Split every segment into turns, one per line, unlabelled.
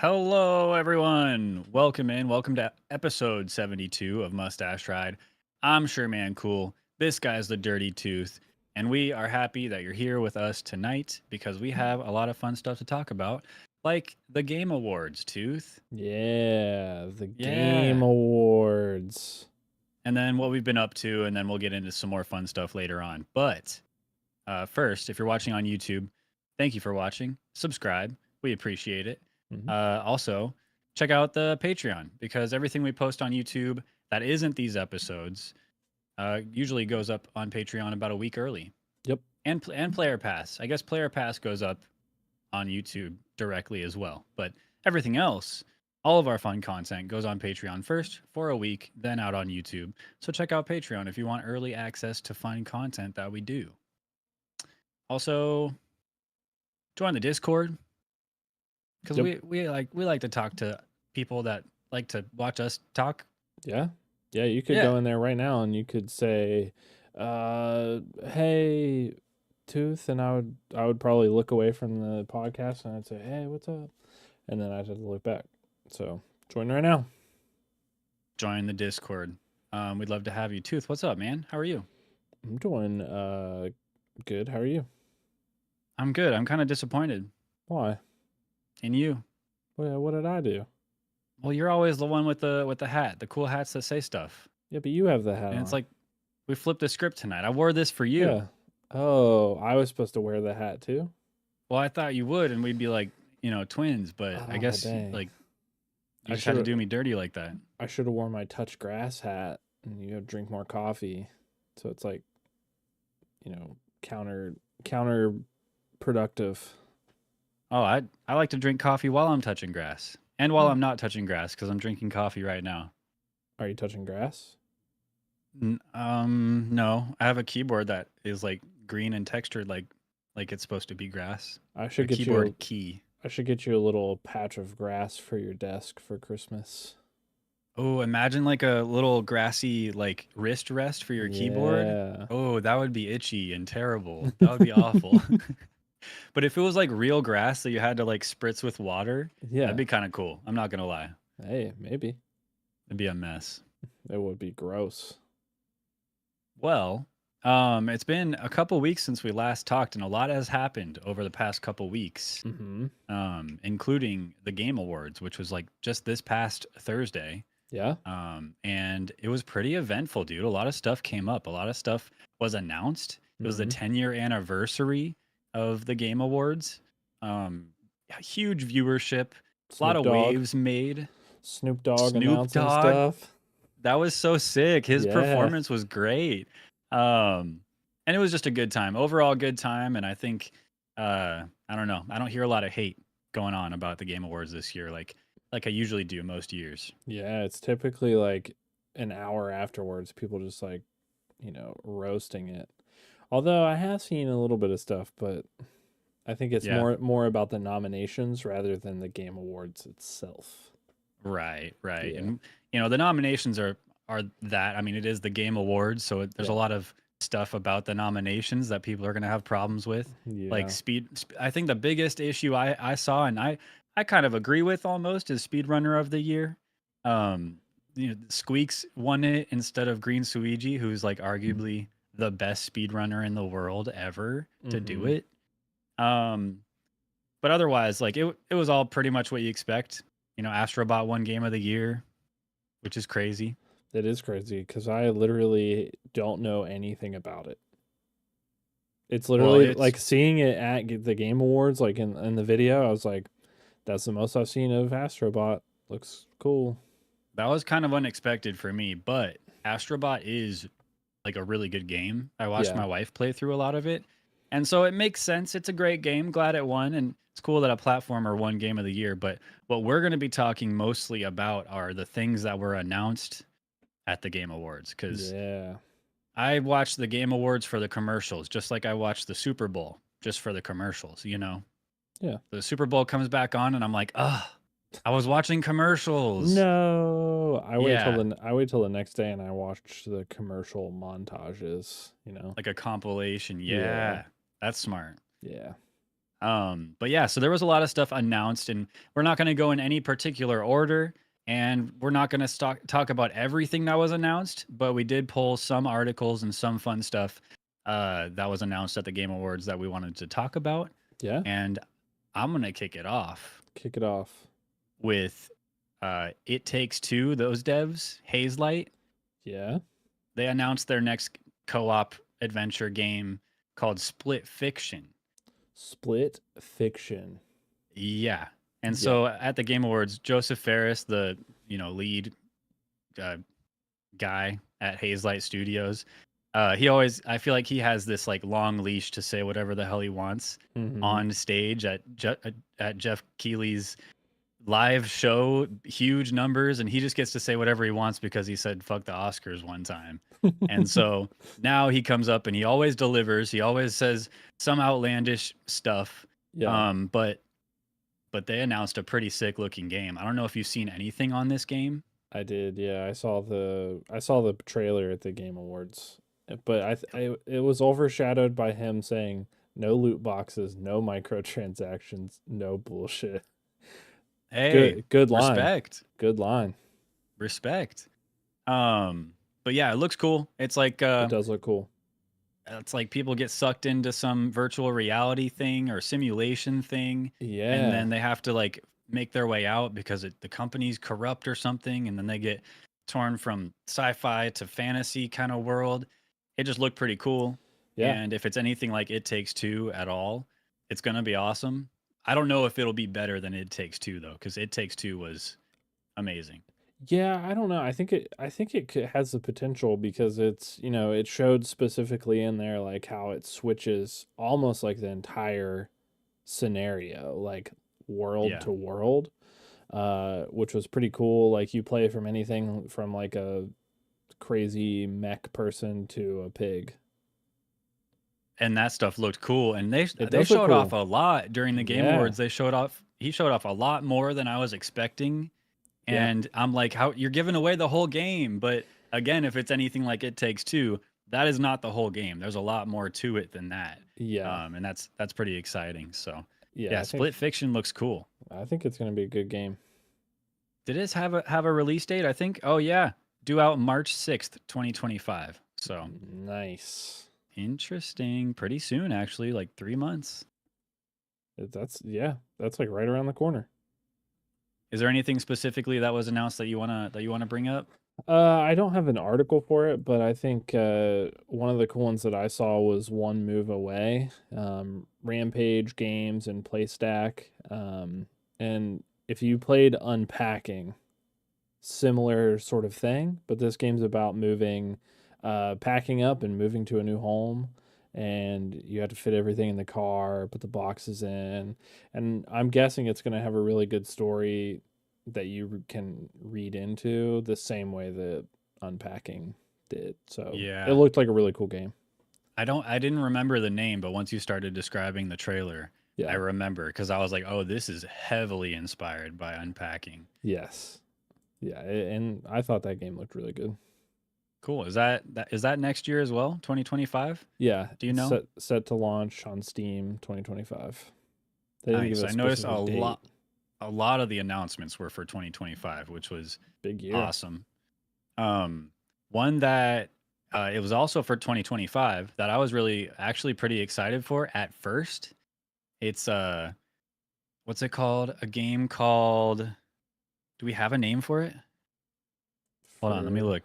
Hello, everyone. Welcome in. Welcome to episode 72 of Mustache Ride. I'm Sherman Cool. This guy's the Dirty Tooth. And we are happy that you're here with us tonight because we have a lot of fun stuff to talk about, like the Game Awards, Tooth.
Yeah, the Game
Yeah.
Awards.
And then what we've been up to, and then we'll get into some more fun stuff later on. But first, if you're watching on YouTube, thank you for watching. Subscribe. We appreciate it.
Mhm.
Also, check out the Patreon because everything we post on YouTube that isn't these episodes usually goes up on Patreon about a week early.
Yep.
And Player Pass. I guess Player Pass goes up on YouTube directly as well. But everything else, all of our fun content goes on Patreon first for a week, then out on YouTube. So check out Patreon if you want early access to fun content that we do. Also, join the Discord because
Yep.
we like to talk to people that like to watch us talk.
Yeah. Yeah, you could
Yeah,
go in there right now and you could say, hey, Tooth, and I would probably look away from the podcast and I'd say, "Hey, what's up?" And then I'd have to look back. So, join right now.
join the Discord. We'd love to have you. Tooth, what's up, man? How are you?
I'm doing good. How are you?
I'm good. I'm kind of disappointed
Why?
in you.
What did I do?
Well, you're always the one with the hat, the cool hats that say stuff.
Yeah, but you have the hat
And it's
on.
like we flipped the script tonight. I wore this for you.
Yeah. Oh, I was supposed to wear the hat too?
Well, I thought you would, and we'd be like, twins. But I
Oh,
guess
dang.
like you
I
just had to
should
do me dirty like that.
I should have worn my touch grass hat and you go drink more coffee. So it's like, counter productive.
Oh, I like to drink coffee while I'm touching grass, and while
Hmm.
I'm not touching grass because I'm drinking coffee right now.
Are you touching grass?
No, I have a keyboard that is like green and textured, like it's supposed to be grass.
I
A
should get you
keyboard key.
I should get you a little patch of grass for your desk for Christmas.
Oh, imagine like a little grassy like wrist rest for your keyboard.
Yeah.
Oh, that would be itchy and terrible. That would be awful. But if it was like real grass that you had to like spritz with water, that'd
Yeah.
be kind of cool. I'm not gonna lie.
Hey, maybe.
It'd be a mess.
It would be gross.
Well, it's been a couple weeks since we last talked, and a lot has happened over the past couple weeks,
Mm-hmm.
including the Game Awards, which was like just this past Thursday.
Yeah.
And it was pretty eventful, dude. A lot of stuff came up. A lot of stuff was announced. It was the
Mm-hmm.
10-year anniversary of the Game Awards. Um, Huge viewership. A lot
Snoop
of
Dogg.
waves made.
Snoop Dogg
Snoop
announcing
Dogg,
stuff.
that was so sick. His
Yeah.
performance was great. And it was just a good time. Overall good time. And I think I don't know. I don't hear a lot of hate going on about the Game Awards this year, like I usually do most years.
Yeah, it's typically like an hour afterwards, people just like, roasting it. Although I have seen a little bit of stuff, but I think it's
Yeah.
more about the nominations rather than the Game Awards itself.
Right, right.
Yeah.
And the nominations are that. I mean, it is the Game Awards, so there's a
Yeah.
lot of stuff about the nominations that people are going to have problems with. Like
Yeah.
I think the biggest issue I saw, and I kind of agree with almost, is Speedrunner of the Year. Um, Squeaks won it instead of Green Suigi, who's like arguably the best speedrunner in the world ever to do
Mm-hmm.
it. Um, but otherwise, like it was all pretty much what you expect. Astrobot won Game of the Year, which is crazy.
It is crazy because I literally don't know anything about it. It's
Well,
literally
it's
like seeing it at the Game Awards, like in the video, I was like, that's the most I've seen of Astrobot. Looks cool.
that was kind of unexpected for me, but Astrobot is like a really good game. I watched
Yeah.
my wife play through a lot of it. And so it makes sense. It's a great game. Glad it won. And it's cool that a platformer won Game of the Year. But what we're going to be talking mostly about are the things that were announced at the Game Awards. Because
Yeah.
I watched the Game Awards for the commercials, just like I watched the Super Bowl just for the commercials,
Yeah.
The Super Bowl comes back on and I'm like, ugh, I was watching commercials.
No,
Yeah,
I wait till the next day and I watch the commercial montages.
like a compilation.
Yeah,
Yeah, that's smart.
yeah.
But yeah, so there was a lot of stuff announced, and we're not going to go in any particular order, and we're not going to talk about everything that was announced, but we did pull some articles and some fun stuff that was announced at the Game Awards that we wanted to talk about.
Yeah,
And I'm going to kick it off
kick it off.
with It Takes Two, those devs, Hazelight.
Yeah.
They announced their next co-op adventure game called Split Fiction.
Split Fiction.
Yeah. And
Yeah.
so at the Game Awards, Joseph Ferris, the lead guy at Hazelight Studios, I feel like he has this like long leash to say whatever the hell he wants
Mhm.
on stage at Jeff Keighley's live show, huge numbers, and he just gets to say whatever he wants because he said fuck the Oscars one time. And so now he comes up and he always delivers. He always says some outlandish stuff.
Yeah.
But they announced a pretty sick looking game. I don't know if you've seen anything on this game.
I did. Yeah, I saw the trailer at the Game Awards, but it was overshadowed by him saying no loot boxes, no microtransactions, no bullshit.
Hey,
Good line.
respect.
Good line.
Respect. But yeah, it looks cool.
It does look cool.
It's like people get sucked into some virtual reality thing or simulation thing,
Yeah.
and then they have to like make their way out because the company's corrupt or something, and then they get torn from sci-fi to fantasy kind of world. It just looked pretty cool.
Yeah.
And if it's anything like It Takes Two at all, it's gonna be awesome. I don't know if it'll be better than It Takes Two though, because It Takes Two was amazing.
Yeah, I don't know. I think it has the potential because it's, it showed specifically in there like how it switches almost like the entire scenario, like world
Yeah.
to world, which was pretty cool. Like you play from anything from like a crazy mech person to a pig.
And that stuff looked cool, and they
It does look
showed off
cool.
a lot during the Game
Yeah.
Awards. He showed off a lot more than I was expecting,
Yeah.
and I'm like, how you're giving away the whole game? But again, if it's anything like It Takes Two, that is not the whole game. There's a lot more to it than that.
Yeah.
And that's pretty exciting. So
Yeah,
yeah, Split Fiction looks cool.
I think it's gonna be a good game.
Did it have a release date? I think. Oh yeah, due out March 6th, 2025. So
Nice.
interesting. Pretty soon, actually, like 3 months.
That's like right around the corner.
Is there anything specifically that was announced that you wanna bring up?
I don't have an article for it, but I think one of the cool ones that I saw was One Move Away, Rampage Games and PlayStack. And if you played Unpacking, similar sort of thing, but this game's about packing up and moving to a new home, and you have to fit everything in the car, put the boxes in, and I'm guessing it's going to have a really good story that you can read into the same way that Unpacking did. So it
Yeah.
looked like a really cool game.
I didn't remember the name, but once you started describing the trailer, I
Yeah.
remember because I was like, oh, this is heavily inspired by Unpacking.
Yes. Yeah, and I thought that game looked really good.
Cool. Is that next year as well? 2025?
Yeah.
Do you
it's
know?
set to launch on Steam 2025. They didn't
Nice.
give a
I noticed
specific date.
a lot of the announcements were for 2025, which was
Big year.
awesome. One that it was also for 2025 that I was actually pretty excited for at first. It's what's it called? A game called, do we have a name for it? Hold on, let me
For-
look.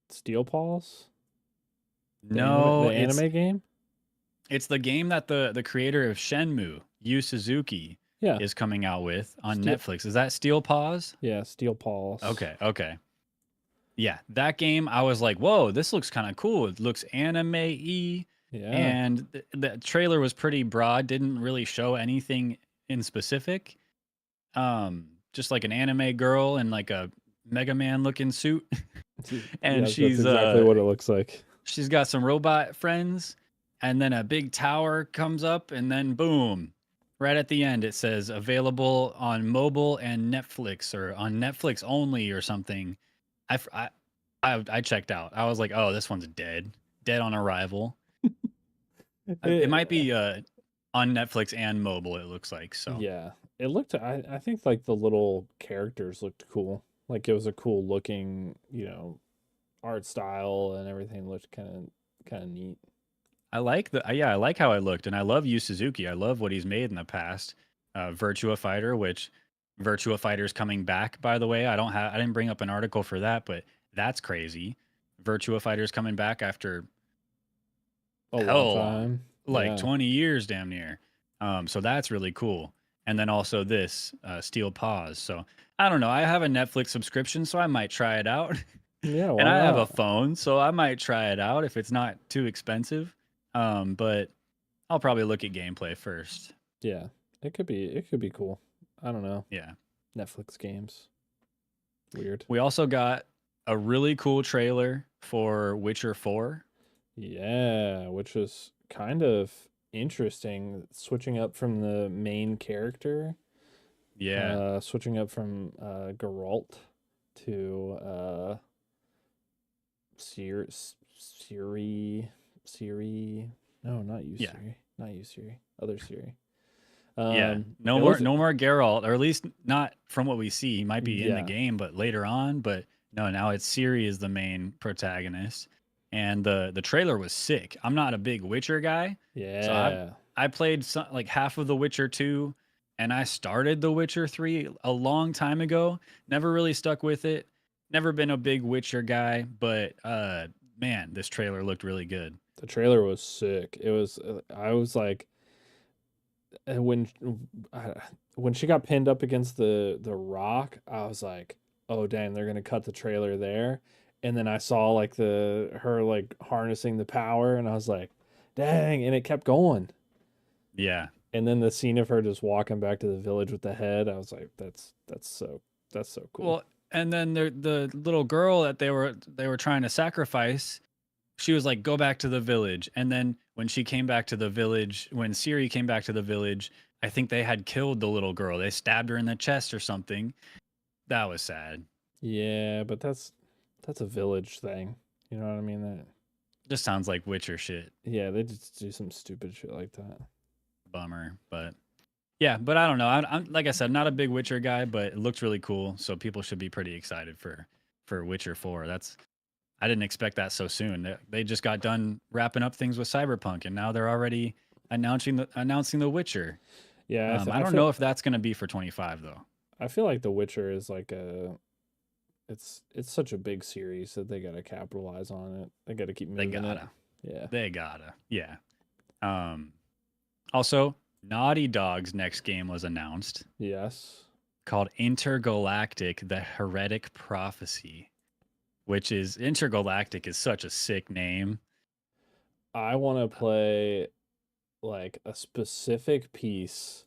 Steel Paws?
No,
the anime game?
it's the game that the creator of Shenmue, Yu Suzuki,
Yeah.
is coming out with on
Steel-
Netflix. Is that Steel Paws?
Yeah, Steel Paws.
Okay. Yeah, that game I was like, "Whoa, this looks kind of cool. It looks anime-y."
Yeah.
And the trailer was pretty broad, didn't really show anything in specific. Just like an anime girl in like a Mega Man looking suit. And
Yes,
she's
that's exactly what it looks like.
she's got some robot friends, and then a big tower comes up, and then boom, right at the end it says available on mobile and Netflix, or on Netflix only or something. I checked out. I was like, oh, this one's dead. dead on arrival. It might
It,
be on Netflix and mobile. It looks like so.
yeah, it looked. I think like the little characters looked cool. Like it was a cool looking, art style and everything looked kind of neat.
I like the yeah, I like how it looked, and I love Yu Suzuki. I love what he's made in the past. Virtua Fighter, which Virtua Fighter's coming back. By the way, I didn't bring up an article for that, but that's crazy. Virtua Fighter's coming back after
A long
hell long,
time.
like
Yeah.
20 years, damn near. So that's really cool. And then also this Steel Paws. So I don't know. I have a Netflix subscription, so I might try it out.
Yeah,
And
why
I have a
not?
phone, so I might try it out if it's not too expensive. But I'll probably look at gameplay first.
Yeah. It could be cool. I don't know.
Yeah.
Netflix games. Weird.
We also got a really cool trailer for Witcher 4.
Yeah, which was kind of interesting switching up from the main character,
Yeah.
switching up from Geralt to Siri, Siri, Siri. No, not you,
Yeah.
Siri. Not you, Siri. Other Siri.
Yeah. No
It
more
looks,
no more Geralt, or at least not from what we see. He might be in the
yeah,
game, but later on, but no, now it's Ciri is the main protagonist. And the trailer was sick. I'm not a big Witcher guy, so
yeah.
I played some, like half of The Witcher 2 and I started The Witcher 3 a long time ago. Never really stuck with it. Never been a big Witcher guy, but man, this trailer looked really good.
The trailer was sick. It was. I was like, when uh, when she got pinned up against the rock, I was like, oh dang, they're gonna cut the trailer there. And then I saw like the her like harnessing the power, and I was like, dang, and it kept going.
Yeah.
And then the scene of her just walking back to the village with the head, I was like, that's so cool.
Well, and then the little girl that they were trying to sacrifice, she was like, "Go back to the village." And then when she came back to the village, when Siri came back to the village, I think they had killed the little girl. They stabbed her in the chest or something. That was sad.
Yeah, but that's a village thing. You know what I mean? That
Just sounds like Witcher shit.
yeah, they just do some stupid shit like that.
Bummer, but yeah, but I don't know. I'm like I said, not a big Witcher guy, but it looks really cool, so people should be pretty excited for Witcher 4. That's I didn't expect that so soon. They just got done wrapping up things with Cyberpunk, and now they're already announcing the Witcher.
Yeah,
I don't know if that's going to be for 25 though.
I feel like The Witcher is like a it's such a big series that they gotta capitalize on it. They gotta keep
They
moving it.
gotta,
Yeah.
they gotta, yeah. Um, Also, Naughty Dog's next game was announced,
Yes.
called Intergalactic: The Heretic Prophecy, which is Intergalactic is such a sick name.
I wanna play like a specific piece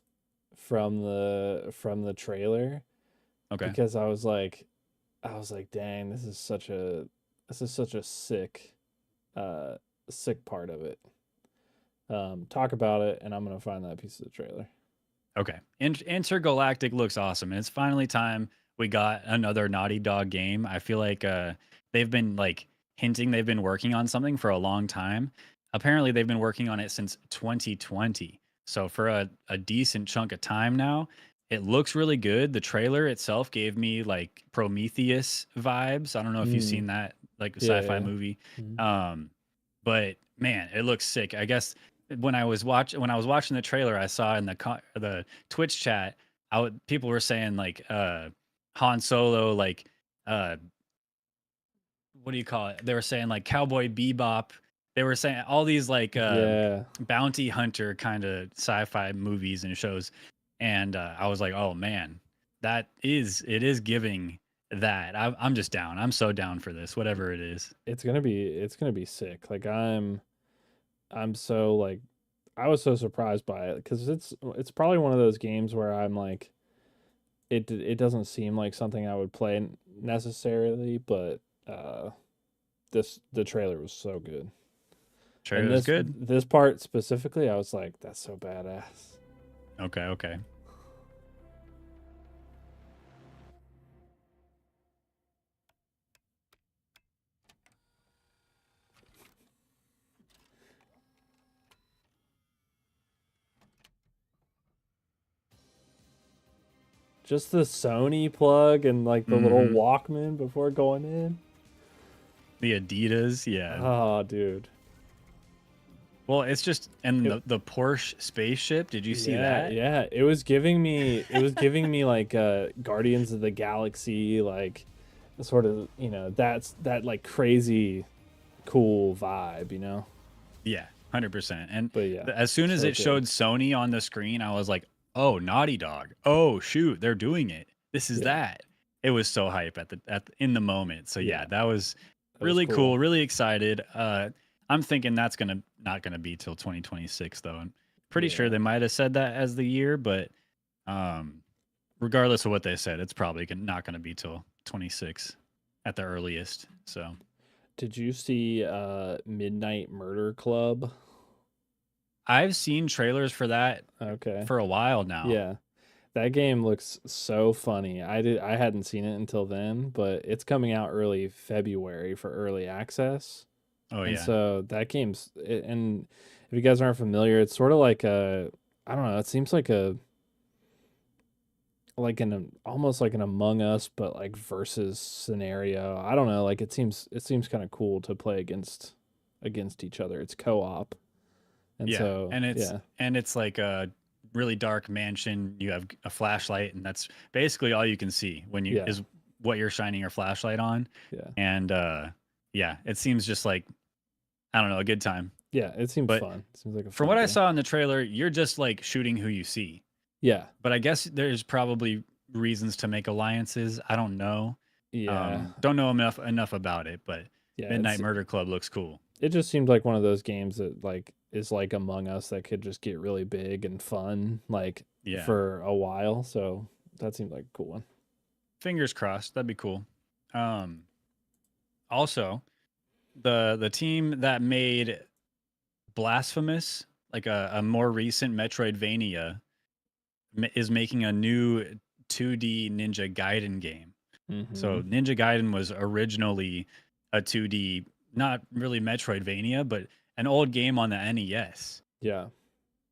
from the trailer
Okay.
because I was like, dang, this is such a uh sick part of it. Talk about it and I'm gonna find that piece of the trailer.
Okay. Intergalactic looks awesome. And it's finally time we got another Naughty Dog game. I feel like they've been like hinting they've been working on something for a long time. Apparently, they've been working on it since 2020. So for a decent chunk of time now, it looks really good. The trailer itself gave me like Prometheus vibes. I don't know if you've
Mm,
seen that, like a
yeah,
sci-fi
yeah.
movie.
Mhm.
Um, but man, it looks sick. I guess when I was watching the trailer, I saw in the Twitch chat, people were saying like Han Solo, like uh what do you call it? They were saying like Cowboy Bebop. They were saying all these like
Yeah.
bounty hunter kind of sci-fi movies and shows, and I was like, oh man, it is giving that. I'm just down. I'm so down for this, whatever it is.
It's gonna be sick. Like I'm so like I was so surprised by it because it's probably one of those games where I'm like it doesn't seem like something I would play necessarily, but the trailer was so good. And
Trailer's
this
good.
this part specifically, I was like, that's so badass.
Okay, okay.
Just the Sony plug and like the little
Mhm.
Walkman before going in.
The Adidas, yeah.
Oh, dude.
Well, it's just and
It,
the Porsche spaceship. Did you see
yeah,
that?
yeah. It was giving me like Guardians of the Galaxy, like sort of, that like crazy cool vibe,
Yeah, 100%. And
But yeah,
as soon as
so
it
good.
showed Sony on the screen, I was like, "Oh, Naughty Dog. Oh, shoot, they're doing it. This is
Yeah,
that." It was so hype in the moment. So yeah,
yeah,
that was
that was
really cool,
cool.
really excited. I'm thinking that's not gonna be till 2026 though. I'm pretty sure
Yeah.
they might have said that as the year, but um regardless of what they said, it's probably not gonna be till 26 at the earliest. So
Did you see Midnight Murder Club?
I've seen trailers for that
Okay.
for a while now.
Yeah. That game looks so funny. I hadn't seen it until then, but it's coming out early February for early access.
Oh
And
yeah.
so that and if you guys aren't familiar, it's sort of like I don't know, it seems like almost like an Among Us but like versus scenario. I don't know, like it seems kind of cool to play against each other. It's co-op. And
Yeah,
so, yeah.
and it's like a really dark mansion. You have a flashlight, and that's basically all you can see when you
Yeah.
is what you're shining your flashlight on.
Yeah.
And yeah, it seems just like I don't know, a good time.
Yeah, it seems
But
fun. It seems like a
from
fun
what I
game.
saw in the trailer, you're just like shooting who you see.
Yeah.
But I guess there's probably reasons to make alliances. I don't know.
Yeah.
Don't know enough about it, but
Yeah,
Midnight Murder Club looks cool.
it just seemed like one of those games that like is like Among Us that could just get really big and fun like
Yeah.
for a while. So that seemed like a cool one.
Fingers crossed. That'd be cool. Um, Also, the team that made Blasphemous, like a more recent Metroidvania, is making a new 2D Ninja Gaiden game. So
Mm-hmm.
Ninja Gaiden was originally a 2D, not really Metroidvania, but an old game on the NES.
Yeah.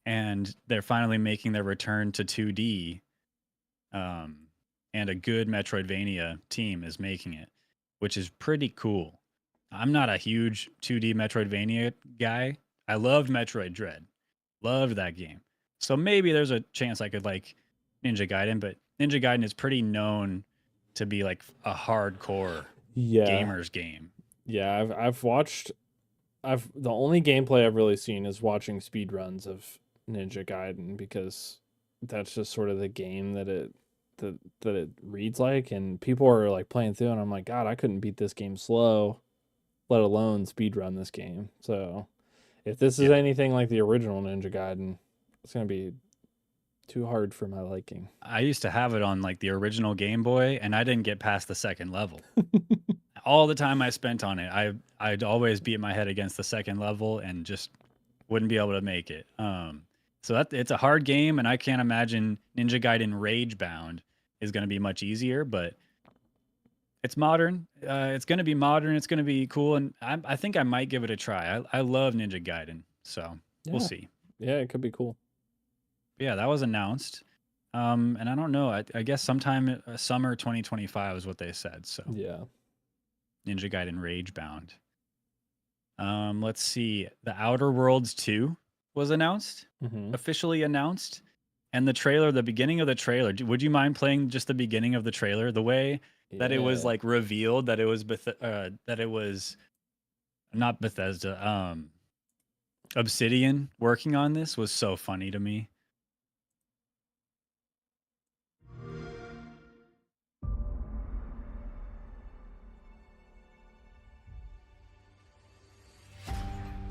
And they're finally making their return to 2D. And a good Metroidvania team is making it, which is pretty cool. I'm not a huge 2D Metroidvania guy. I loved Metroid Dread. Loved that game. So maybe there's a chance I could like Ninja Gaiden, but Ninja Gaiden is pretty known to be like a hardcore
Yeah.
gamer's game.
Yeah, I've watched I've the only gameplay I've really seen is watching speedruns of Ninja Gaiden because that's just sort of the game that it reads like, and people are like playing through and I'm like, God, I couldn't beat this game slow, let alone speedrun this game. So if this is
Yeah.
anything like the original Ninja Gaiden, it's gonna be too hard for my liking.
I used to have it on like the original Game Boy and I didn't get past the second level. All the time I spent on it, I'd always beat my head against the second level and just wouldn't be able to make it. So it's a hard game, and I can't imagine Ninja Gaiden Rage Bound is going to be much easier. But it's modern. It's going to be modern. It's going to be cool, and I think I might give it a try. I love Ninja Gaiden, so we'll
Yeah.
see.
Yeah, it could be cool.
But yeah, that was announced. And I don't know. I guess sometime summer 2025 is what they said. So
Yeah.
Ninja Gaiden Rage Bound. Let's see. The Outer Worlds 2 was announced,
Mm-hmm.
officially announced. And the trailer, the beginning of the trailer, would you mind playing just the beginning of the trailer? The way that it was
Yeah.
like revealed that it was that it was not Bethesda, Obsidian working on this was so funny to me.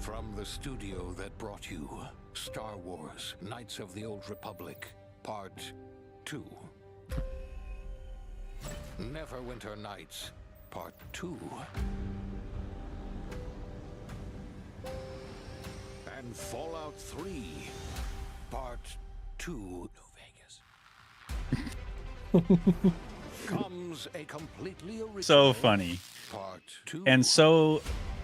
From the studio that brought you Star Wars Knights of the Old Republic, Part 2. Neverwinter Nights, Part 2. And Fallout 3, Part 2. New Vegas. Comes a completely original
So funny.
Part 2.
And so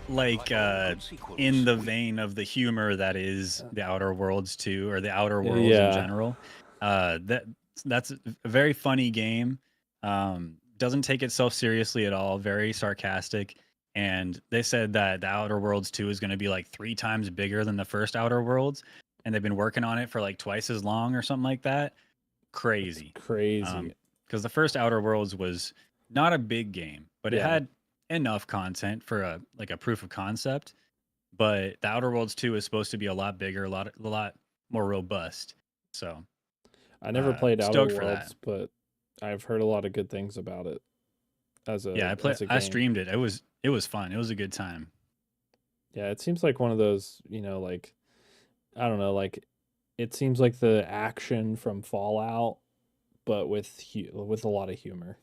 like
Like all good sequels,
in the
we-
vein of the humor that is the Outer Worlds 2 or the Outer Worlds in
Yeah.
general. That That's a very funny game. Doesn't take itself seriously at all. Very sarcastic. And they said that the Outer Worlds 2 is going to be like 3 times bigger than the first Outer Worlds, and they've been working on it for like twice as long or something like that.
That's
Crazy.
crazy.
Because the first Outer Worlds was not a big game, but it
Yeah.
had enough content for a proof of concept. But the Outer Worlds 2 is supposed to be a lot bigger, a lot more robust. So
I never played Outer
stoked for that.
Worlds, but I've heard a lot of good things about it as
Yeah,
a
I
game.
streamed it. It was fun. It was a good time.
Yeah, it seems like one of those, like I don't know, like it seems like the action from Fallout, but with a lot of humor,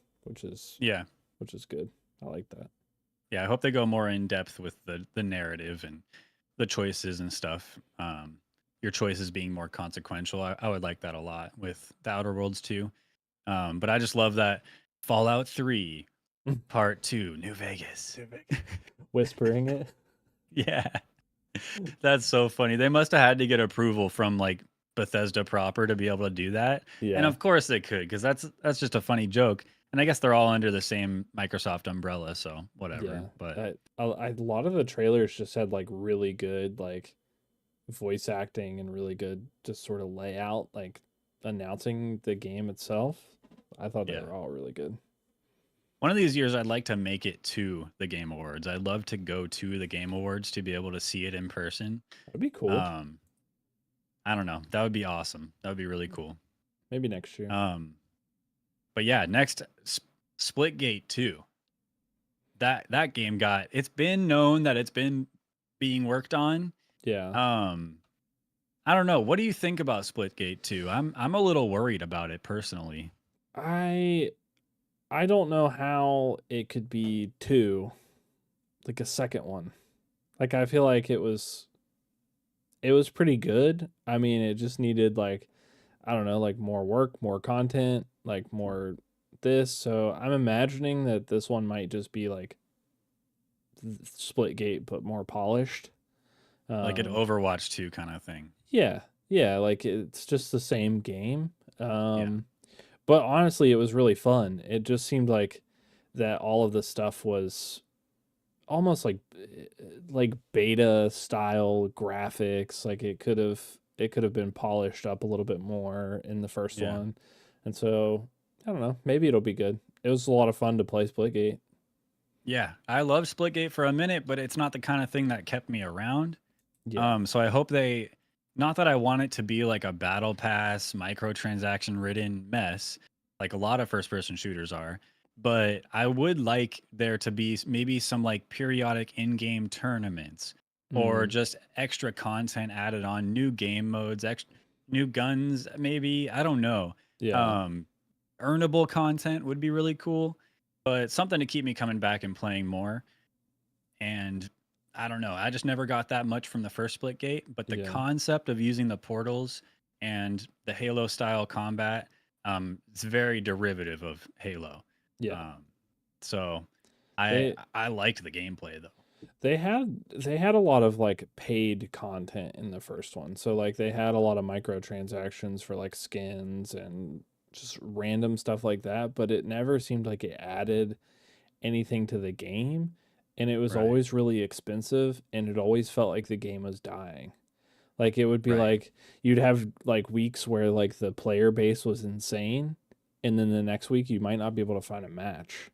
Yeah.
which is good. I like that.
Yeah, I hope they go more in depth with the narrative and the choices and stuff. Your choices being more consequential. I would like that a lot with the Outer Worlds 2. But I just love that Fallout 3 Part 2, New Vegas.
Whispering it.
Yeah. That's so funny. They must have had to get approval from like Bethesda proper to be able to do that. And
Yeah.
of course they could, because that's just a funny joke. And I guess they're all under the same Microsoft umbrella, so whatever.
Yeah.
But
A lot of the trailers just had like really good like voice acting and really good just sort of layout, like announcing the game itself. I thought they
Yeah.
were all really good.
one of these years I'd like to make it to the Game Awards. I'd love to go to the Game Awards to be able to see it in person.
That'd be cool.
I don't know. That would be awesome. That would be really cool.
Maybe next year.
But yeah, next Splitgate 2. That game it's been known that it's been being worked on.
Yeah.
I don't know. What do you think about Splitgate 2? I'm a little worried about it personally.
I don't know how it could be two, like a second one. Like I feel like it was pretty good. I mean, it just needed like I don't know, like more work, more content, like more this. So I'm imagining that this one might just be like Splitgate but more polished.
Like an Overwatch 2 kind of thing.
Yeah. Yeah, like it's just the same game. But honestly, it was really fun. It just seemed like that all of the stuff was almost like beta style graphics. Like it could have been polished up a little bit more in the first
Yeah.
one. And so, I don't know, maybe it'll be good. It was a lot of fun to play Splitgate.
Yeah, I love Splitgate for a minute, but it's not the kind of thing that kept me around.
Yeah.
So I hope not that I want it to be like a battle pass, microtransaction ridden mess, like a lot of first person shooters are, but I would like there to be maybe some like periodic in game tournaments or
Mm,
just extra content added on, new game modes, new guns, maybe. I don't know.
yeah.
Earnable content would be really cool, but something to keep me coming back and playing more. And I don't know. I just never got that much from the first Splitgate, but the
Yeah.
concept of using the portals and the Halo style combat, it's very derivative of Halo.
Yeah.
So
They
I liked the gameplay though.
they had a lot of like paid content in the first one. So like they had a lot of microtransactions for like skins and just random stuff like that, but it never seemed like it added anything to the game, and it was
Right.
always really expensive, and it always felt like the game was dying. Like it would be
Right.
like you'd have like weeks where like the player base was insane, and then the next week you might not be able to find a match.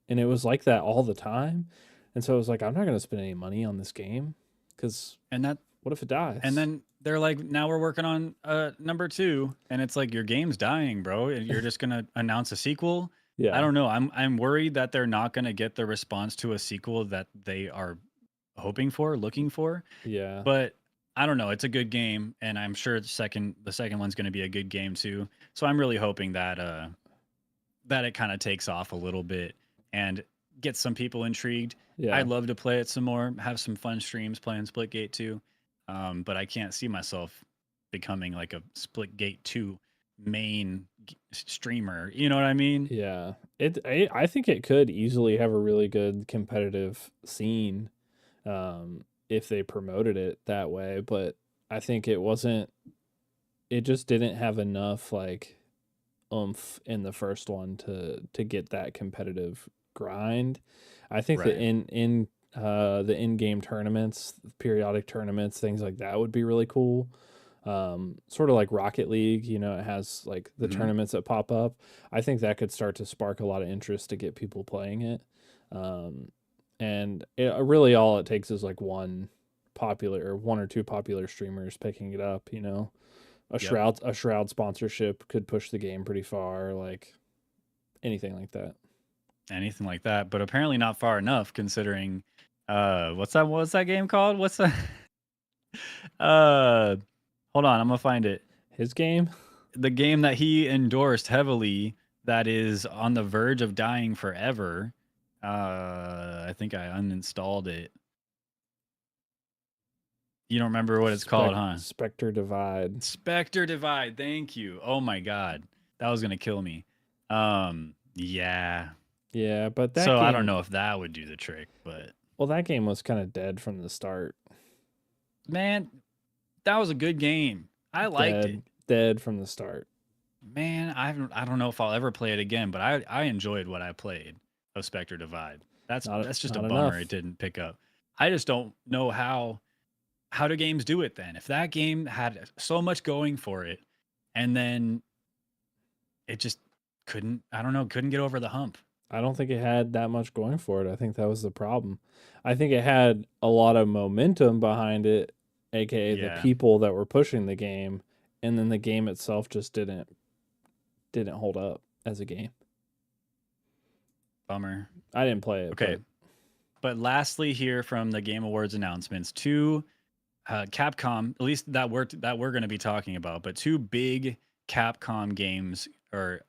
And it was like that all the time. And so it was like, I'm not going to spend any money on this game because
And that
what if it dies?
and then they're like, now we're working on number 2, and it's like your game's dying, bro, and you're just gonna announce a sequel.
yeah,
I don't know. I'm worried that they're not gonna get the response to a sequel that they are hoping for, looking for.
yeah,
But I don't know. It's a good game, and I'm sure the second one's going to be a good game too. So I'm really hoping that that it kind of takes off a little bit and gets some people intrigued.
yeah,
I'd love to play it some more, have some fun streams playing Splitgate 2. But I can't see myself becoming like a Splitgate 2 main streamer. You know what I mean?
yeah. I think it could easily have a really good competitive scene, if they promoted it that way. But I think it wasn't. It just didn't have enough like oomph in the first one to get that competitive grind. I think that
Right.
in the in-game tournaments, periodic tournaments, things like that would be really cool. Sort of like Rocket League, you know, it has like the
Hmm.
tournaments that pop up. I think that could start to spark a lot of interest to get people playing it. Um, and really all it takes is like one or two popular streamers picking it up, you know.
Yep.
A Shroud sponsorship could push the game pretty far, like anything like that.
Anything like that, but apparently not far enough considering what's that game called? What's that? uh Hold on, I'm gonna find it.
His game?
The game that he endorsed heavily that is on the verge of dying forever. I think I uninstalled it. You don't remember what it's called, huh?
Spectre Divide.
Spectre Divide. Thank you. Oh my god. That was gonna kill me. Yeah.
Yeah, but that
So I don't
game,
know if that would do the trick, but
well, that game was kind of dead from the start.
man, that was a good game. I liked it.
Dead from the start.
Man, I don't know if I'll ever play it again, but I enjoyed what I played of Spectre Divide. That's just a
Not
bummer
enough.
it didn't pick up. I just don't know how do games do it then? If that game had so much going for it and then it just couldn't, I don't know, couldn't get over the hump.
I don't think it had that much going for it. I think that was the problem. I think it had a lot of momentum behind it, aka the
Yeah,
people that were pushing the game, and then the game itself just didn't hold up as a game.
bummer.
I didn't play it,
Okay. But lastly here from the Game Awards announcements, two Capcom, at least that we're going to be talking about, but two big Capcom games or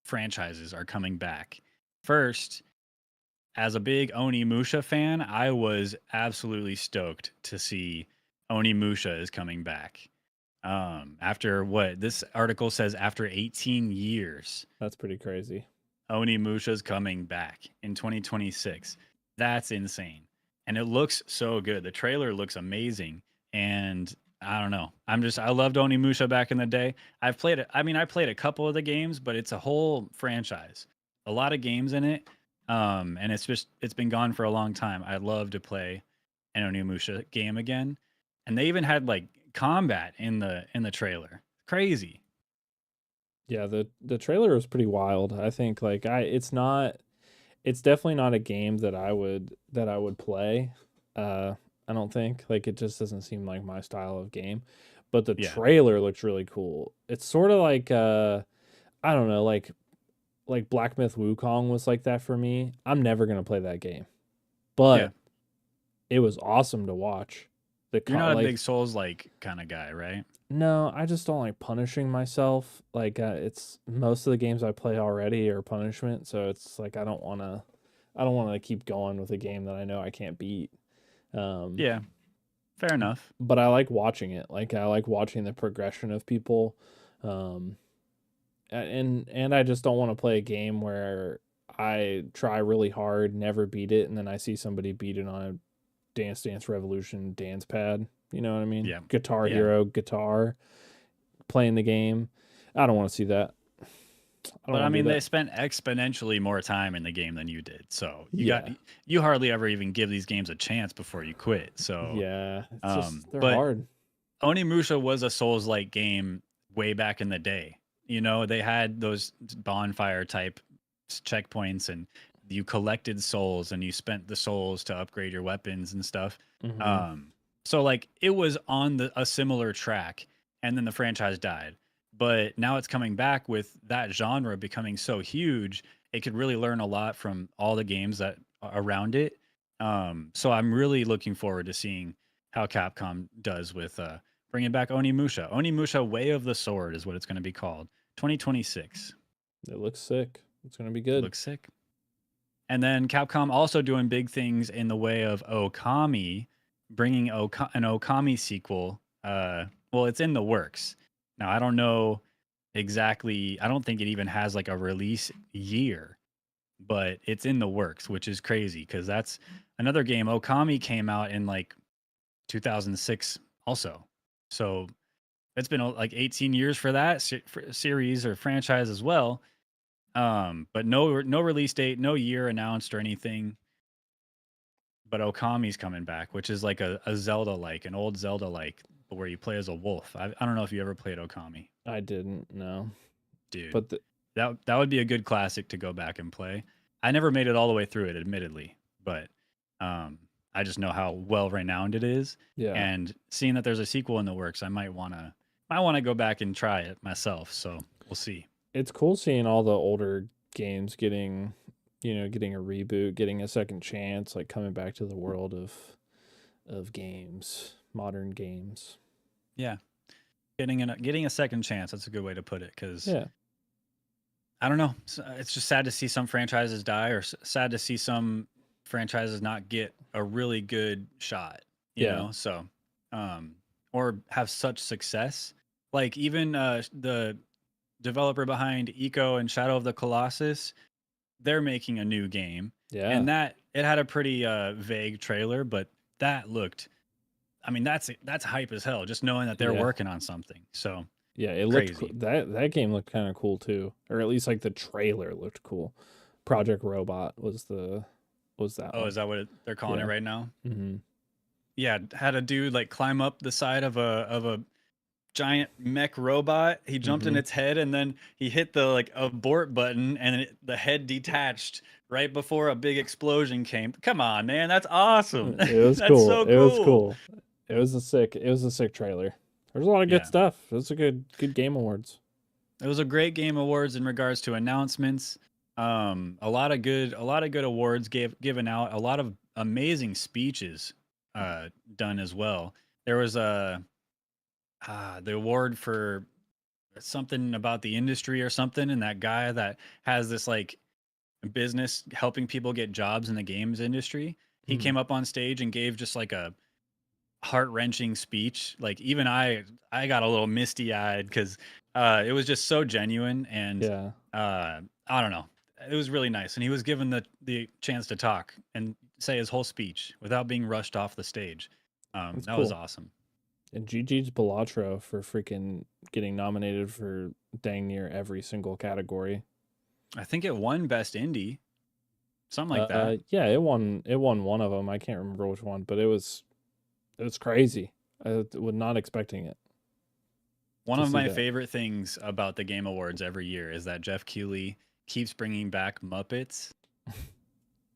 franchises are coming back. First, as a big Onimusha fan, I was absolutely stoked to see Onimusha is coming back. After what this article says, after 18 years,
that's pretty crazy.
Onimusha's coming back in 2026. That's insane. And it looks so good. The trailer looks amazing. And I don't know. I loved Onimusha back in the day. I've played it. I mean, I played a couple of the games, but it's a whole franchise. A lot of games in it. And it's been gone for a long time. I'd love to play an Onimusha game again. And they even had like combat in the trailer. Crazy.
Yeah, the trailer was pretty wild. I think like it's definitely not a game that I would play. I don't think like it just doesn't seem like my style of game. But the
Yeah.
trailer looks really cool. It's sort of like I don't know, like Black Myth Wukong was like that for me. I'm never gonna play that game, but
Yeah.
it was awesome to watch.
You're not a
Like,
big Souls like kind of guy, right?
no, I just don't like punishing myself. Like it's most of the games I play already are punishment, so it's like I don't want to keep going with a game that I know I can't beat. Um,
Yeah. Fair enough.
but I like watching it. Like I like watching the progression of people. Um, and I just don't want to play a game where I try really hard, never beat it, and then I see somebody beat it on a Dance Dance Revolution dance pad. You know what I mean?
Yeah.
Guitar
Yeah.
Hero guitar playing the game. I don't want to see that.
But I mean, they spent exponentially more time in the game than you did. So
Yeah.
you hardly ever even give these games a chance before you quit. So
Yeah, it's just they're
but
hard.
Onimusha was a Souls-like game way back in the day. You know, they had those bonfire type checkpoints and you collected souls and you spent the souls to upgrade your weapons and stuff.
Mhm.
So like it was on a similar track and then the franchise died. But now it's coming back with that genre becoming so huge, it could really learn a lot from all the games that are around it. So I'm really looking forward to seeing how Capcom does with bringing back Onimusha. Onimusha Way of the Sword is what it's going to be called. 2026.
It looks sick. It's gonna be
It
good.
looks sick. And then Capcom also doing big things in the way of Okami, bringing an Okami sequel. Well, it's in the works. Now, I don't know exactly. I don't think it even has like a release year, but it's in the works, which is crazy because that's another game. Okami came out in like 2006 also. So it's been like 18 years for that series or franchise as well. But no release date, no year announced or anything. But Okami's coming back, which is like a Zelda like, an old Zelda like, where you play as a wolf. I don't know if you ever played Okami,
I didn't know,
dude.
but
That would be a good classic to go back and play. I never made it all the way through it, admittedly, but I just know how well renowned it is.
yeah,
And seeing that there's a sequel in the works, I might wanna go back and try it myself. So we'll see.
it's cool seeing all the older games getting, getting a reboot, getting a second chance, like coming back to the world of games, modern games.
Yeah, getting a second chance. That's a good way to put it. Because
Yeah,
I don't know. It's just sad to see some franchises die, or sad to see some franchises not get a really good shot. You
yeah,
know, so or have such success. Like even the developer behind Eco and Shadow of the Colossus, they're making a new game,
yeah,
and that it had a pretty vague trailer, but that looked. I mean, that's hype as hell. Just knowing that they're
yeah.
working on something. So
Yeah, it looked
crazy.
that game looked kind of cool too, or at least like the trailer looked cool. Project Robot was that
Oh,
one.
is that what they're calling it
Yeah.
right now?
Mm-hmm.
Yeah, had a dude like climb up the side of a giant mech robot. He jumped in
Mm-hmm.
its head and then he hit the like abort button and the head detached right before a big explosion came. Come on, man, that's awesome.
It was
That's
cool.
so
It was
cool.
cool. It was a sick trailer. There's a lot of good
Yeah.
stuff. It was a good game awards.
It was a great game awards in regards to announcements. A lot of good awards given out. A lot of amazing speeches done as well. There was the award for something about the industry or something, and that guy that has this like business helping people get jobs in the games industry. He
Mhm.
came up on stage and gave just like a heart-wrenching speech. Like even I got a little misty-eyed because it was just so genuine, and
Yeah,
I don't know, it was really nice, and he was given the chance to talk and say his whole speech without being rushed off the stage.
that's
That was
cool.
awesome.
And GG's Belatro for freaking getting nominated for dang near every single category.
I think it won best indie, something like that.
Yeah, it won one of them. I can't remember which one, but it was crazy. I was not expecting it
One
to
of
see
my
that.
favorite things about the Game Awards every year is that Jeff Keighley keeps bringing back Muppets.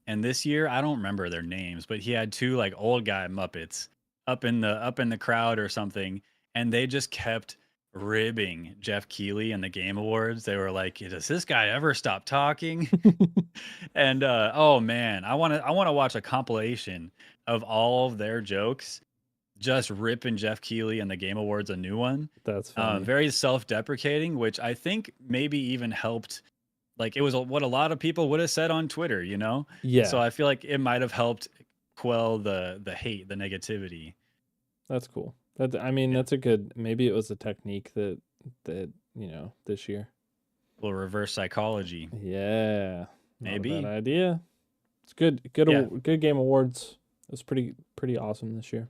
And this year, I don't remember their names, but he had two like old guy Muppets up in the crowd or something, and they just kept ribbing Jeff Keighley and the Game Awards. They were like, "Does this guy ever stop talking?" And oh man, I want to watch a compilation of all of their jokes, just ripping Jeff Keighley and the Game Awards a new one.
That's funny.
Very self-deprecating, which I think maybe even helped. Like it was what a lot of people would have said on Twitter, you know. So
Yeah,
I feel like it might have helped quell the hate, the negativity.
that's cool. I mean,
Yeah,
that's a good. Maybe it was a technique that this year.
a little reverse psychology,
Yeah, not a bad
maybe.
idea. It's good. Good.
Yeah.
Good game awards. It was pretty awesome this year.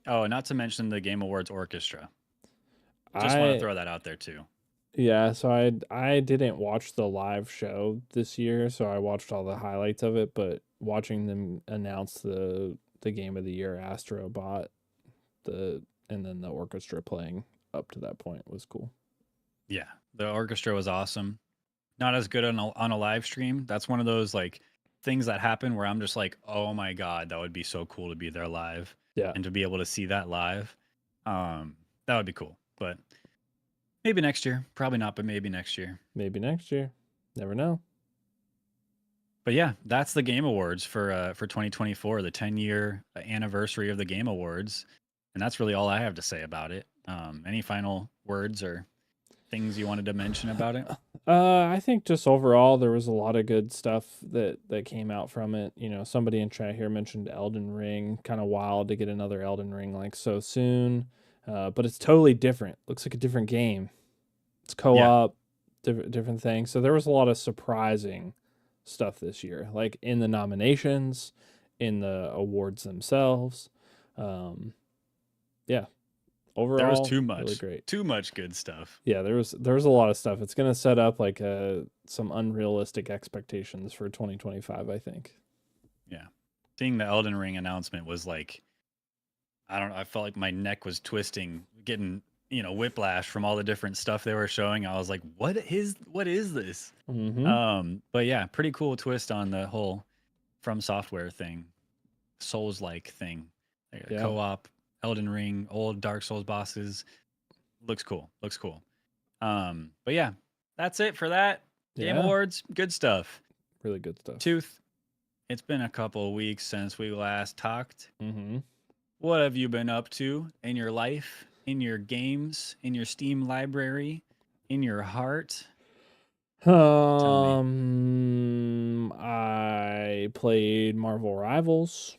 Oh, not to mention the Game Awards orchestra. Just want to
I
throw that out there too.
Yeah, so I didn't watch the live show this year, so I watched all the highlights of it, but watching them announce the game of the year Astrobot, and then the orchestra playing up to that point was cool.
Yeah, the orchestra was awesome. Not as good on a live stream. That's one of those like things that happen where I'm just like, oh my god, that would be so cool to be there live
Yeah,
and to be able to see that live. That would be cool. But maybe next year. Probably not, but maybe next year.
maybe next year. Never know.
But yeah, that's the Game Awards for 2024, the 10-year anniversary of the Game Awards, and that's really all I have to say about it. Any final words or things you wanted to mention about it?
I think just overall there was a lot of good stuff that came out from it. Somebody in chat here mentioned Elden Ring. Kind of wild to get another Elden Ring like so soon. But it's totally different. Looks like a different game. It's
Yeah,
co-op, different things. So there was a lot of surprising stuff this year, like in the nominations, in the awards themselves. Um, yeah, overall,
There was
really great.
too much good stuff.
Yeah, there was a lot of stuff. It's gonna set up like some unrealistic expectations for 2025, I think.
Yeah. Seeing the Elden Ring announcement was like, I don't know, I felt like my neck was twisting, getting, whiplash from all the different stuff they were showing. I was like, what is this? But yeah, pretty cool twist on the whole From Software thing, Souls-like thing.
Yeah.
Co-op, Elden Ring, old Dark Souls bosses. Looks cool. But yeah, that's it for that. Game
Yeah.
Awards, good stuff.
Really good stuff.
Tooth, it's been a couple of weeks since we last talked.
Mm-hmm.
What have you been up to in your life, in your games, in your Steam library, in your heart?
I played Marvel Rivals.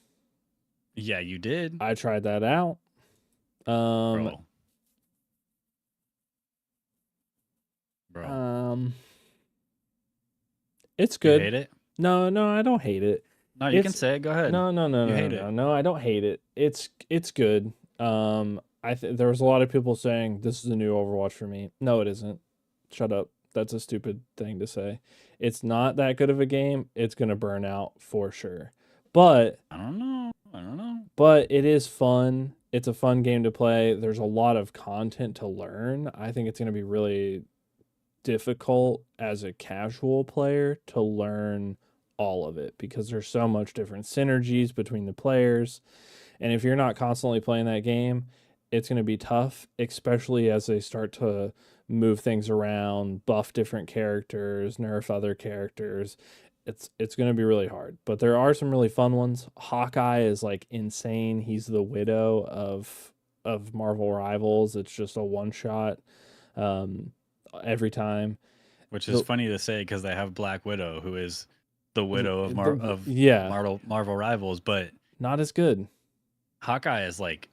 Yeah, you did.
I tried that out.
Bro.
It's good.
You hate it?
No, I don't hate it.
No, you can say it. Go ahead.
No,
You hate it.
no, I don't hate it. It's good. There was a lot of people saying this is a new Overwatch for me. No, it isn't. Shut up. That's a stupid thing to say. It's not that good of a game. It's gonna burn out for sure. But
I don't know.
But it is fun. It's a fun game to play. There's a lot of content to learn. I think it's gonna be really difficult as a casual player to learn all of it because there's so much different synergies between the players. And if you're not constantly playing that game, it's going to be tough, especially as they start to move things around, buff different characters, nerf other characters. It's going to be really hard. But there are some really fun ones. Hawkeye is like insane. He's the Widow of Marvel Rivals. It's just a one shot every time.
Which is funny to say because they have Black Widow, who is the Widow of Marvel Rivals, but
not as good.
Hawkeye is like,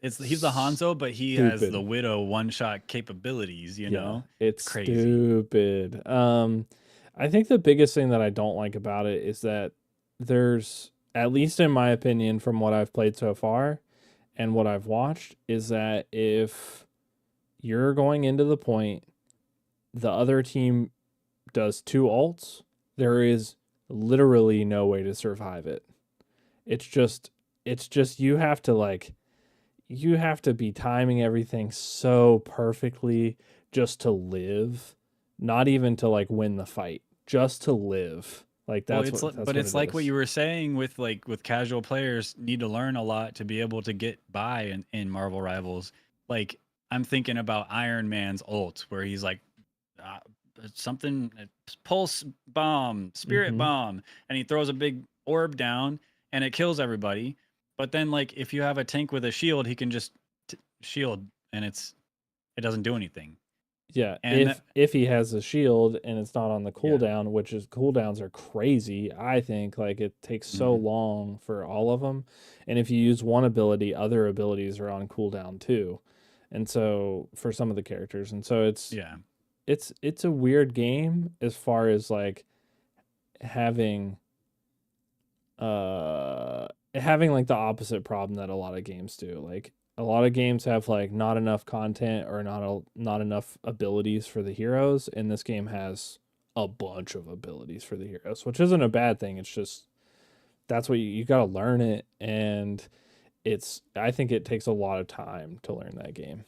he's the Hanzo, but he has the Widow one-shot capabilities. You know,
it's
crazy.
Stupid. I think the biggest thing that I don't like about it is that there's, at least in my opinion, from what I've played so far and what I've watched, is that if you're going into the point, the other team does 2 ults, there is literally no way to survive it. It's just you have to be timing everything so perfectly just to live, not even to like win the fight, just to live. Like that's
it's like what you were saying with casual players need to learn a lot to be able to get by in Marvel Rivals. Like I'm thinking about Iron Man's ult where he's like something pulse bomb, spirit bomb, and he throws a big orb down and it kills everybody. But then like if you have a tank with a shield, he can just shield and it doesn't do anything.
Yeah, and if he has a shield and it's not on the cooldown, which is cooldowns are crazy, I think like it takes so long for all of them. And if you use one ability, other abilities are on cooldown too. And so for some of the characters, and so it's a weird game as far as like having like the opposite problem that a lot of games do. Like a lot of games have like not enough content or not enough abilities for the heroes, and this game has a bunch of abilities for the heroes, which isn't a bad thing. It's just that's what you got to learn it, and I think it takes a lot of time to learn that game.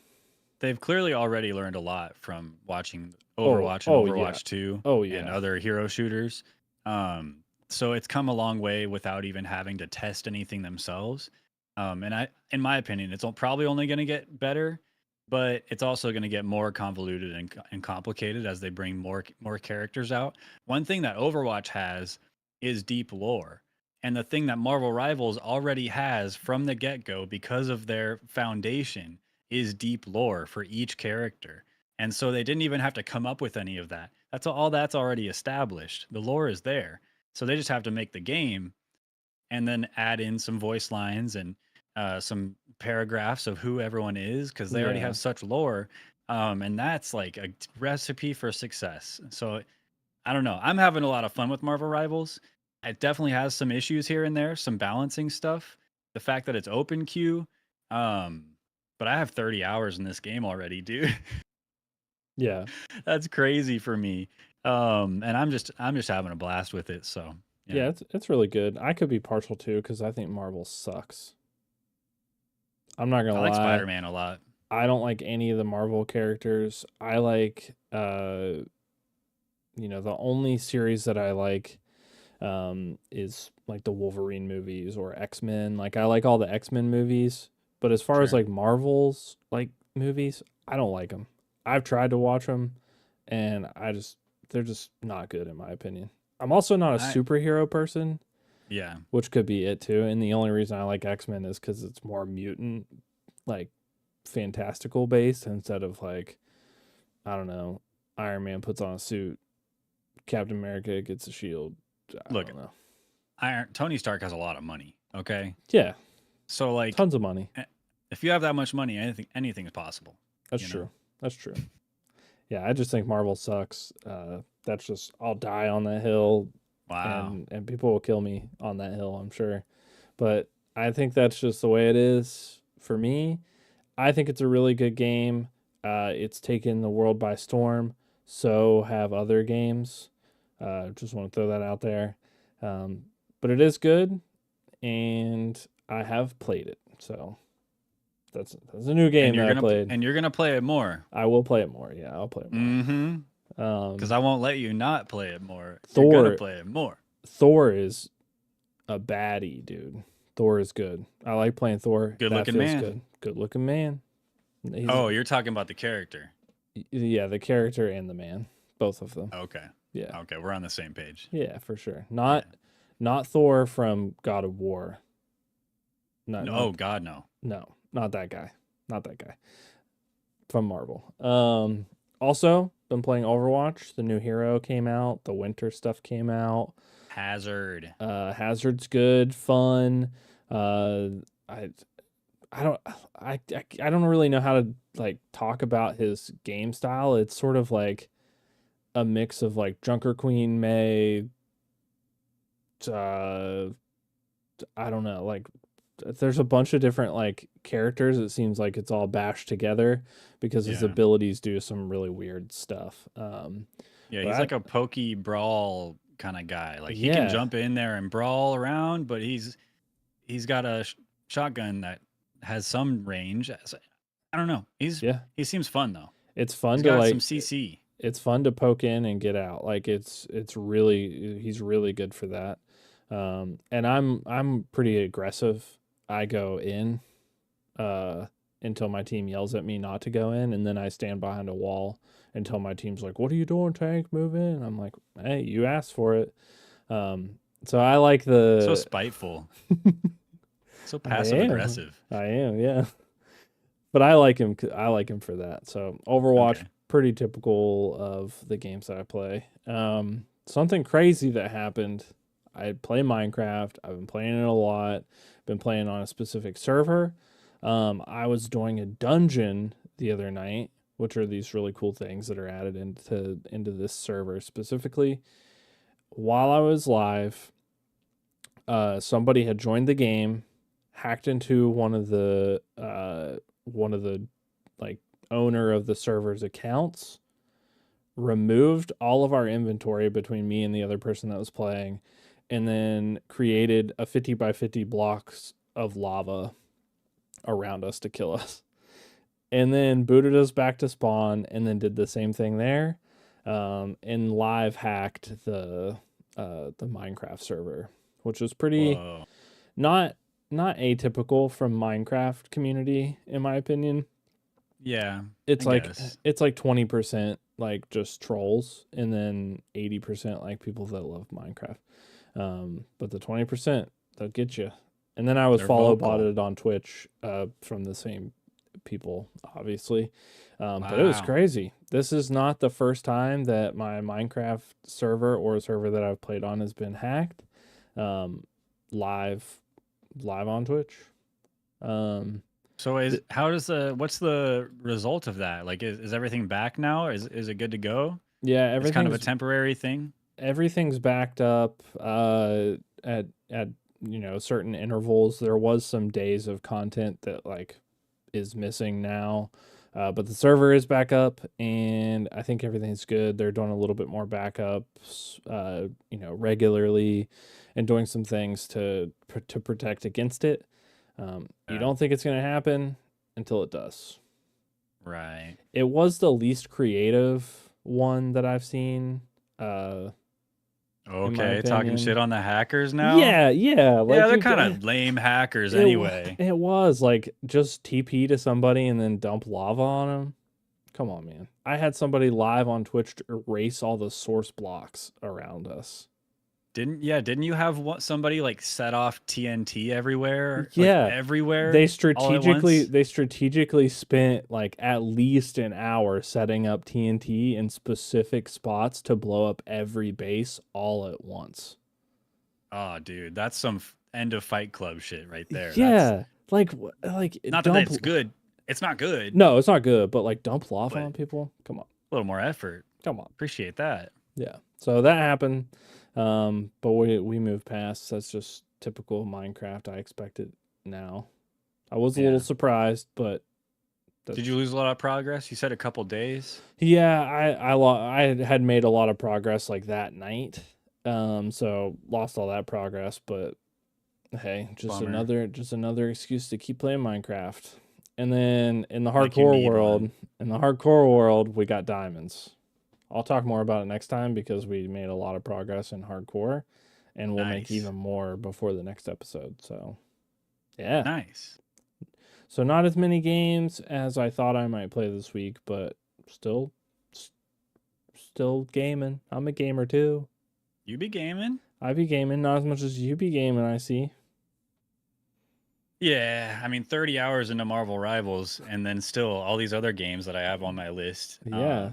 They've clearly already learned a lot from watching Overwatch and Overwatch 2 and other hero shooters. So it's come a long way without even having to test anything themselves. And in my opinion, it's probably only going to get better, but it's also going to get more convoluted and complicated as they bring more characters out. One thing that Overwatch has is deep lore. And the thing that Marvel Rivals already has from the get-go because of their foundation is deep lore for each character. And so they didn't even have to come up with any of that. That's already established. The lore is there. So they just have to make the game and then add in some voice lines and some paragraphs of who everyone is because they already have such lore. And that's like a recipe for success. So I don't know. I'm having a lot of fun with Marvel Rivals. It definitely has some issues here and there, some balancing stuff. The fact that it's open queue, but I have 30 hours in this game already, dude.
Yeah.
That's crazy for me. And I'm just having a blast with it. So
Yeah,
yeah,
it's really good. I could be partial too because I think Marvel sucks. I'm not
I
gonna
like
lie.
Spider-Man a lot.
I don't like any of the Marvel characters. I like the only series that I like is like the Wolverine movies or X-Men. Like I like all the X-Men movies, but as far as
Sure.
like Marvel's like movies, I don't like them. I've tried to watch them and they're just not good in my opinion. I'm also not a
I
superhero person,
Yeah.
which could be it too. And the only reason I like X-Men is cuz it's more mutant like fantastical based instead of like I don't know, Iron Man puts on a suit, Captain America gets a shield. I
Look,
don't know.
Tony Stark has a lot of money. Okay.
Yeah,
So like,
tons of money.
if you have that much money, anything is possible.
That's
You know.
true. That's true. Yeah, I just think Marvel sucks. That's just I'll die on that hill,
Wow.
and people will kill me on that hill, I'm sure. But I think that's just the way it is for me. I think it's a really good game. It's taken the world by storm. So have other games. Just want to throw that out there. Um, but it is good, and I have played it. So that's a new game that I played.
And you're gonna play it more.
I will play it more. Yeah, I'll play it more.
Mm-hmm. Because
Um,
I won't let you not play it more. You're gonna
Thor
play it more.
Thor is a baddie, dude. Thor is good. I like playing Thor.
Good
That
looking
feels
man.
good. Good looking man. He's
Oh, you're talking about the character.
yeah, the character and the man, both of them.
Okay.
Yeah,
Okay, we're on the same page.
yeah, for sure.
Yeah.
Not Thor from God of War. Not,
No,
not
oh God, no.
no, not that guy. Not that guy from Marvel. Also been playing Overwatch. The new hero came out. The winter stuff came out.
Hazard.
Hazard's good, fun. I I don't I don't really know how to like talk about his game style. It's sort of like a mix of like Junker Queen May. Uh, I don't know. Like there's a bunch of different like characters. It seems like it's all bashed together because his
Yeah.
abilities do some really weird stuff.
Yeah,
but
he's
I-
like a pokey brawl kind of guy. Like he
Yeah.
can jump in there and brawl around, but he's got a shotgun that has some range. I don't know.
Yeah,
He seems fun though.
it's fun
He's
to
got
like
some CC.
it's fun to poke in and get out. Like it's really he's really good for that. And I'm pretty aggressive. I go in until my team yells at me not to go in, and then I stand behind a wall until my team's like, "What are you doing, Tank? Move in." I'm like, "Hey, you asked for it." So I like
So
the
spiteful. So
I
passive
am.
aggressive.
I am, yeah. But I like him. I like him for that. So Overwatch,
Okay.
pretty typical of the games that I play. Something crazy that happened. I play Minecraft. I've been playing it a lot. Been playing on a specific server. I was doing a dungeon the other night, which are these really cool things that are added into this server specifically. While I was live, somebody had joined the game, hacked into one of the like owner of the server's accounts, removed all of our inventory between me and the other person that was playing, and then created a 50 by 50 blocks of lava around us to kill us. And then booted us back to spawn and then did the same thing there. And live hacked the Minecraft server, which was pretty
Whoa.
not atypical from Minecraft community in my opinion.
Yeah.
It's
I
like
guess.
it's like 20% like just trolls and then 80% like people that love Minecraft. But the 20% they'll get you. And then I was
They're
follow
vocal.
botted on Twitch from the same people, obviously. But it was
Wow.
crazy. This is not the first time that my Minecraft server or a server that I've played on has been hacked. Live on Twitch.
So what's the result of that? Like is everything back now? Is it good to go?
Yeah,
It's kind of a
everything's
temporary thing.
everything's backed up at certain intervals. There was some days of content that like is missing now. But the server is back up, and I think everything's good. They're doing a little bit more backups, regularly, and doing some things to protect against it. You
Yeah.
don't think it's going to happen until it does.
Right.
It was the least creative one that I've seen.
Okay, talking
opinion.
shit on the hackers now?
Yeah.
Yeah,
Like
they're kind of lame hackers
it
anyway.
It was like just TP to somebody and then dump lava on them. Come on, man. I had somebody live on Twitch to erase all the source blocks around us.
Didn't you have somebody like set off TNT everywhere?
Yeah,
like, everywhere.
They
all at once?
strategically spent like at least an hour setting up TNT in specific spots to blow up every base all at once.
Oh, dude, that's some end of Fight Club shit right there.
Yeah,
That's,
like
not that it's good. It's not good.
No, it's not good. But like dump lava
But-
on people. Come on.
A little more effort.
Come on.
Appreciate that.
Yeah. So that happened. But we moved past. That's just typical Minecraft. I expect it now. I was a
Yeah.
little surprised, but
Did you lose a lot of progress? You said a couple days.
yeah, I had made a lot of progress like that night. So lost all that progress, but hey, just
Bummer.
another excuse to keep playing Minecraft. And then in the
Like you
hardcore
need
world, we got diamonds. I'll talk more about it next time because we made a lot of progress in hardcore, and we'll make
Nice.
even more before the next episode. So, yeah.
Nice.
So not as many games as I thought I might play this week, but still gaming. I'm a gamer too.
You be gaming?
I be gaming, not as much as you be gaming, I see.
Yeah, I mean, 30 hours into Marvel Rivals, and then still all these other games that I have on my list.
Yeah.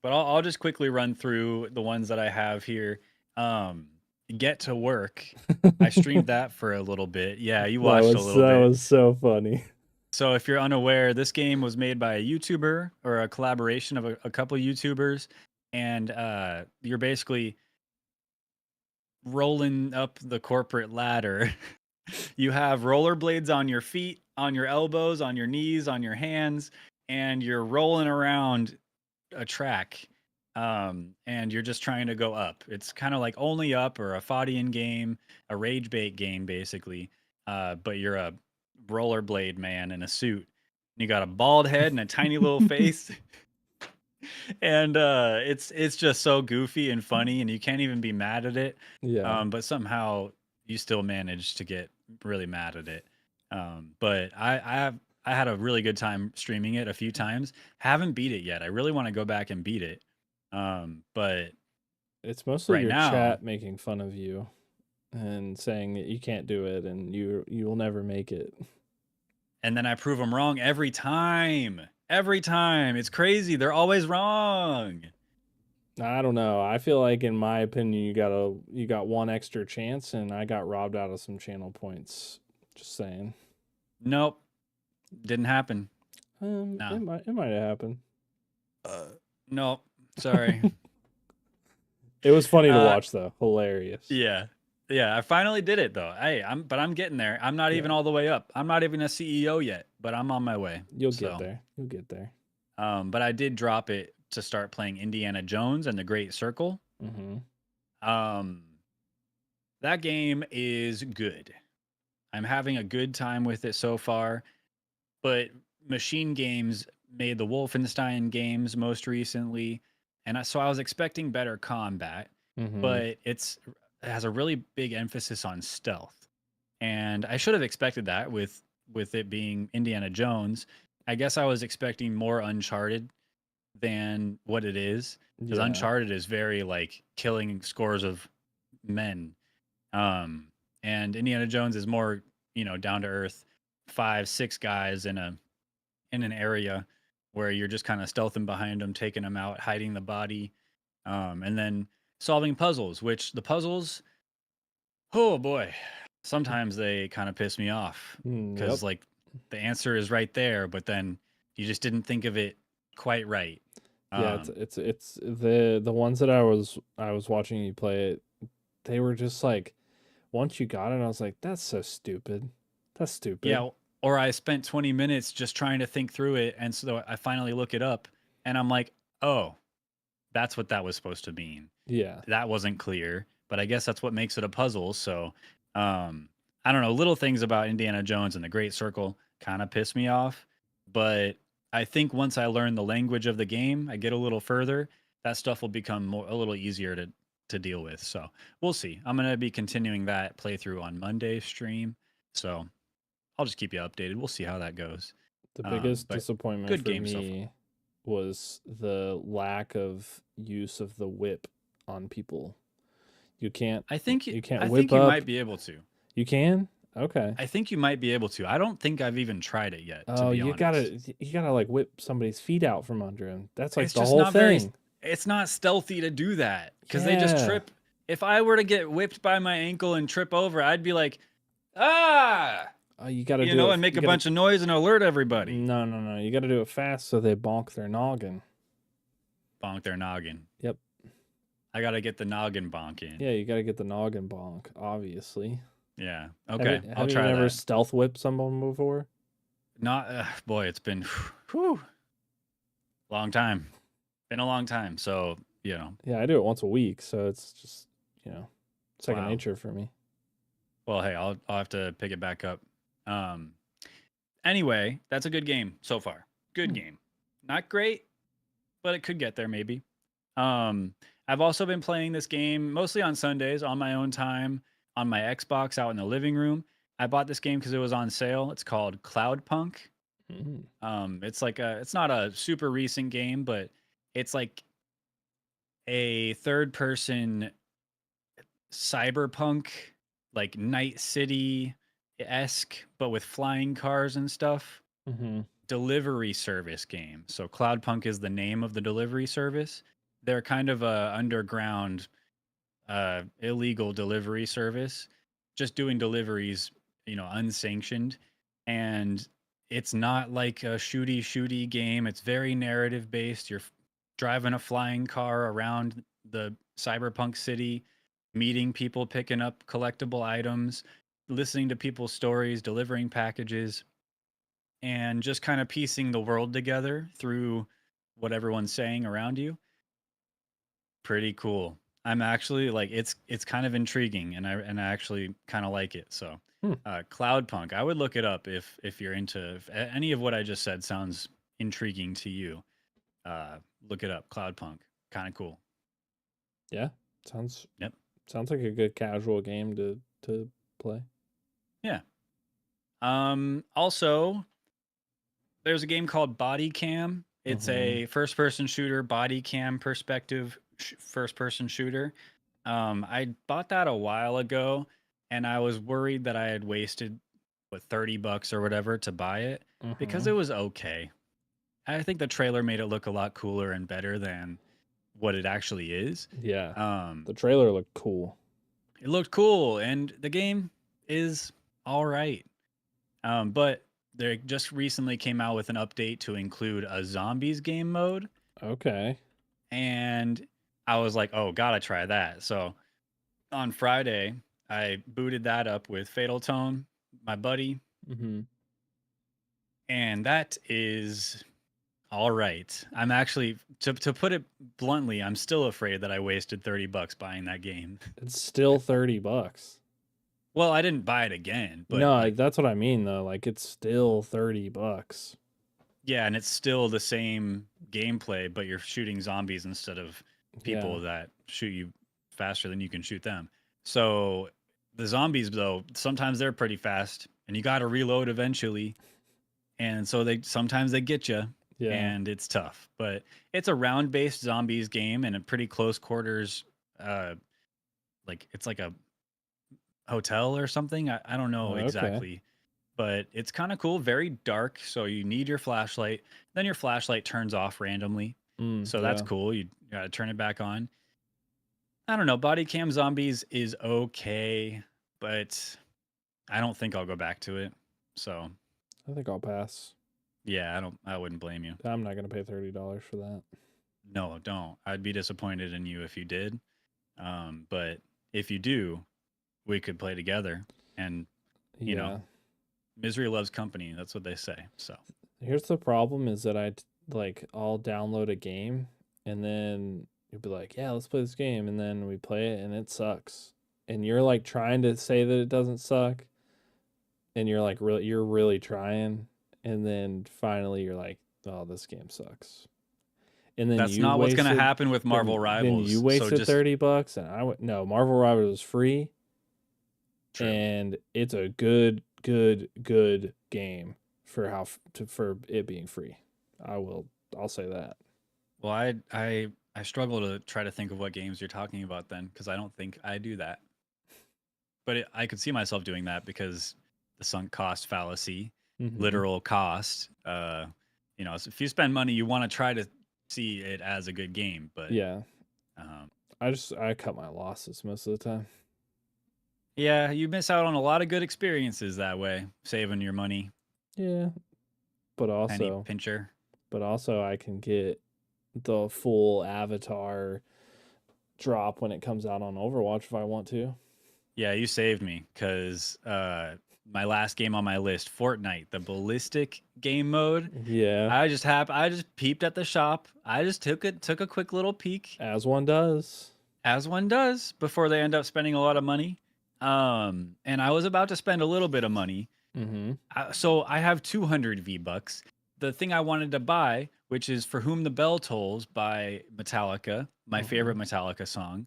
But I'll just quickly run through the ones that I have here. Get to Work. I streamed that for a little bit. Yeah, you watched a little
That
bit.
was so funny.
So if you're unaware, this game was made by a YouTuber or a collaboration of a couple YouTubers, and you're basically rolling up the corporate ladder. You have rollerblades on your feet, on your elbows, on your knees, on your hands, and you're rolling around a track. And you're just trying to go up. It's kind of like Only Up or a Fadian game, a rage bait game, basically. But you're a rollerblade man in a suit. You got a bald head and a tiny little face. And it's just so goofy and funny, and you can't even be mad at it.
Yeah.
But somehow you still manage to get really mad at it. But I had a really good time streaming it a few times. Haven't beat it yet. I really want to go back and beat it. But
It's mostly
right
your
now-
chat making fun of you and saying that you can't do it and you'll never make it.
and then I prove them wrong every time. Every time. It's crazy. They're always wrong.
I don't know. I feel like in my opinion you got one extra chance and I got robbed out of some channel points. Just saying.
Nope. Didn't happen. Nah.
It might have happened.
Nope. Sorry.
It was funny to
Uh,
watch though. Hilarious.
Yeah. I finally did it though. Hey, I'm getting there. I'm not even all the way up. I'm not even a CEO yet, but I'm on my way.
You'll
So,
get there. You'll get there.
But I did drop it to start playing Indiana Jones and the Great Circle.
Mm-hmm.
That game is good. I'm having a good time with it so far. But Machine Games made the Wolfenstein games most recently, and so I was expecting better combat,
Mm-hmm.
but it has a really big emphasis on stealth. And I should have expected that with it being Indiana Jones. I guess I was expecting more Uncharted than what it is. Because Uncharted is very like killing scores of men. And Indiana Jones is more, down to earth, 5-6 guys in an area where you're just kind of stealthing behind them, taking them out, hiding the body, and then solving puzzles, which the puzzles, oh boy, sometimes they kind of piss me off because like the answer is right there, but then you just didn't think of it quite right.
Yeah, it's the ones that I was watching you play it, they were just like once you got it, I was like, that's so stupid. That's stupid.
Yeah. or I spent 20 minutes just trying to think through it, and so I finally look it up, and I'm like, oh, that's what that was supposed to mean.
Yeah.
That wasn't clear, but I guess that's what makes it a puzzle. So, I don't know. Little things about Indiana Jones and the Great Circle kind of piss me off, but I think once I learn the language of the game, I get a little further. That stuff will become a little easier to deal with. So we'll see. I'm gonna be continuing that playthrough on Monday stream. So I'll just keep you updated. We'll see how that goes.
The biggest
But
disappointment
good
for
game so far.
me was the lack of use of the whip on people. You can't
I think
you can't
I
whip
think you
up.
might be able to.
You can? Okay.
I think you might be able to. I don't think I've even tried it yet, to
Oh,
be
you
honest.
gotta like whip somebody's feet out from under him. That's like
It's
the
just
whole
not very
thing.
it's not stealthy to do that because they just
Yeah.
trip. If I were to get whipped by my ankle and trip over, I'd be like, ah,
You gotta do it.
and make
You
a
gotta,
bunch of noise and alert everybody.
no. You gotta do it fast so they bonk their noggin.
Bonk their noggin.
Yep.
I gotta get the noggin bonk in.
Yeah, you gotta get the noggin bonk, obviously.
Yeah. Okay. I'll
Have you
try
never
that.
stealth whipped someone before?
Not boy, it's been whew, long time. Been a long time. So,
Yeah, I do it once a week, so it's just, second
Wow.
nature for me.
well, hey, I'll have to pick it back up. Anyway, that's a good game so far. Good game. Not great, but it could get there maybe. I've also been playing this game mostly on Sundays on my own time on my Xbox out in the living room. I bought this game because it was on sale. It's called Cloudpunk.
Mm.
It's not a super recent game, but it's like a third person cyberpunk, like Night City esque, but with flying cars and stuff.
Mm-hmm.
Delivery service game. So Cloudpunk is the name of the delivery service. They're kind of a underground, illegal delivery service, just doing deliveries, unsanctioned. And it's not like a shooty game. It's very narrative based. You're driving a flying car around the cyberpunk city, meeting people, picking up collectible items, listening to people's stories, delivering packages, and just kind of piecing the world together through what everyone's saying around you. Pretty cool. I'm actually like it's kind of intriguing, and I actually kind of like it. So, Cloudpunk, I would look it up if you're into if any of what I just said sounds intriguing to you. Look it up, Cloudpunk. Kind of cool.
Yeah, sounds
Yep.
sounds like a good casual game to play.
Yeah. Also, there's a game called Body Cam. It's a first person shooter, body cam perspective first person shooter. I bought that a while ago, and I was worried that I had wasted $30 or whatever to buy it because it was okay. I think the trailer made it look a lot cooler and better than what it actually is.
Yeah, the trailer looked cool.
It looked cool, and the game is all right. But they just recently came out with an update to include a zombies game mode,
Okay.
and I was like, "Oh, gotta try that." So on Friday, I booted that up with Fatal Tone, my buddy,
Mm-hmm.
and that is all right. I'm actually, to put it bluntly, I'm still afraid that I wasted $30 buying that game.
It's still $30.
Well, I didn't buy it again, but
No,
like,
that's what I mean though. Like it's still $30.
yeah, and it's still the same gameplay, but you're shooting zombies instead of people that shoot you faster than you can shoot them. So the zombies, though, sometimes they're pretty fast, and you got to reload eventually. And so sometimes they get you,
Yeah.
and it's tough. But it's a round-based zombies game and a pretty close quarters. Like it's like a hotel or something. I don't know
Okay.
exactly, but it's kind of cool. Very dark, so you need your flashlight. Then your flashlight turns off randomly, so that's
Yeah.
cool. You gotta turn it back on. I don't know. Body Cam Zombies is okay, but I don't think I'll go back to it. So
I think I'll pass.
yeah, I wouldn't blame you.
I'm not gonna pay $30 for that.
No, don't. I'd be disappointed in you if you did. But if you do, we could play together, and
Yeah.
know, misery loves company. That's what they say. So
Here's the problem is that I'll download a game and then you'll be like, yeah, let's play this game. And then we play it and it sucks. And you're like trying to say that it doesn't suck. And you're like, you're really trying. And then finally you're like, oh, this game sucks. And then
that's
you
not what's going to
wasted,
happen with Marvel
then
Rivals.
you
So
wasted
just
$30 and no, Marvel Rivals was free.
true.
And it's a good game for for it being free. I'll say that.
Well, I struggle to try to think of what games you're talking about then, because I don't think I do that. But I could see myself doing that because the sunk cost fallacy,
Mhm.
literal cost. You know, so if you spend money, you want to try to see it as a good game. But
Yeah,
um,
I cut my losses most of the time.
yeah, you miss out on a lot of good experiences that way, saving your money,
Yeah, but
penny
also
pincher.
I can get the full avatar drop when it comes out on Overwatch if I want to.
Yeah, you saved me because my last game on my list, Fortnite, the ballistic game mode.
Yeah,
I just peeped at the shop. I just took a quick little peek,
as one does.
as one does, before they end up spending a lot of money. And I was about to spend a little bit of money.
Mm-hmm.
So I have 200 V-Bucks. The thing I wanted to buy, which is For Whom the Bell Tolls by Metallica, my favorite Metallica song.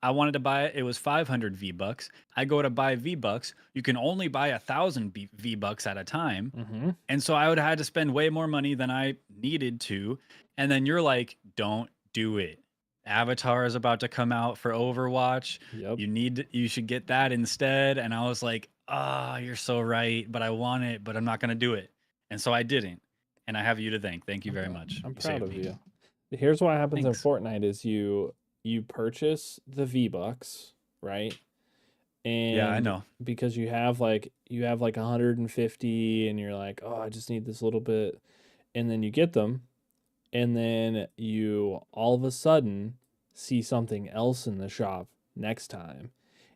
I wanted to buy it. It was 500 V-Bucks. I go to buy V-Bucks. You can only buy 1,000 V-Bucks at a time.
Mm-hmm.
And so I would have had to spend way more money than I needed to. And then you're like, don't do it. Avatar is about to come out for Overwatch.
Yep.
You should get that instead. And I was like, you're so right, but I want it, but I'm not going to do it. And so I didn't. And I have you to thank. Thank you very much.
I'm
You
proud
saved
of
me.
you. Here's what happens
Thanks.
in Fortnite is you purchase the V-Bucks, right? And
Yeah, I know.
because you have like 150 and you're like, oh, I just need this little bit. And then you get them, and then you all of a sudden see something else in the shop next time.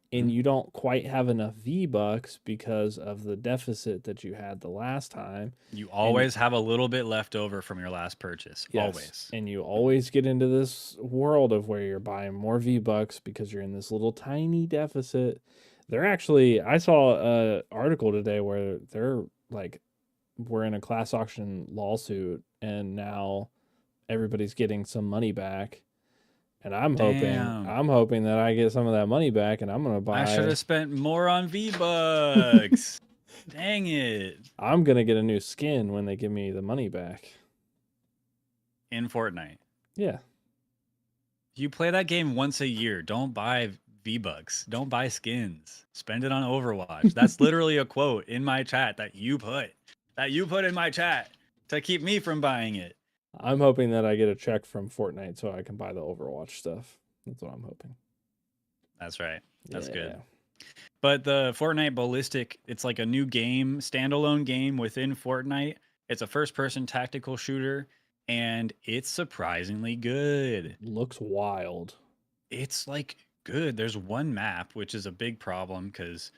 And
Mhm.
you don't quite have enough V-Bucks because of the deficit that you had the last time.
You always have a little bit left over from your last purchase.
Yes.
Always.
And you always get into this world of where you're buying more V-Bucks because you're in this little tiny deficit. I saw a article today where they're like, we're in a class auction lawsuit and now everybody's getting some money back. And I'm
Damn.
hoping that I get some of that money back and I'm going to buy.
I should have spent more on V-Bucks. Dang it.
I'm going to get a new skin when they give me the money back.
In Fortnite.
Yeah.
You play that game once a year. Don't buy V-Bucks. Don't buy skins. Spend it on Overwatch. That's literally a quote in my chat that you put in my chat to keep me from buying it.
I'm hoping that I get a check from Fortnite so I can buy the Overwatch stuff. That's what I'm hoping.
That's right. That's good.
Yeah.
But the Fortnite Ballistic, it's like a new game, standalone game within Fortnite. It's a first-person tactical shooter, and it's surprisingly good.
Looks wild.
It's like good. There's one map, which is a big problem because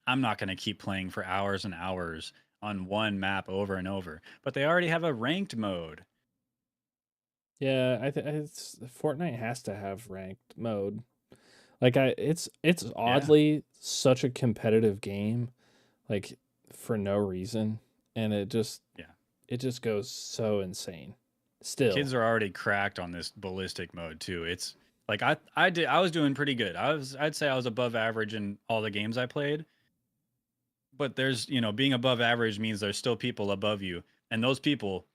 I'm not going to keep playing for hours and hours on one map over and over. But they already have a ranked mode.
Yeah, it's Fortnite has to have ranked mode. Like it's oddly such a competitive game, like for no reason, and it just goes so insane. Still,
Kids are already cracked on this ballistic mode too. It's like I was doing pretty good. I'd say I was above average in all the games I played. But there's, being above average means there's still people above you, and those people,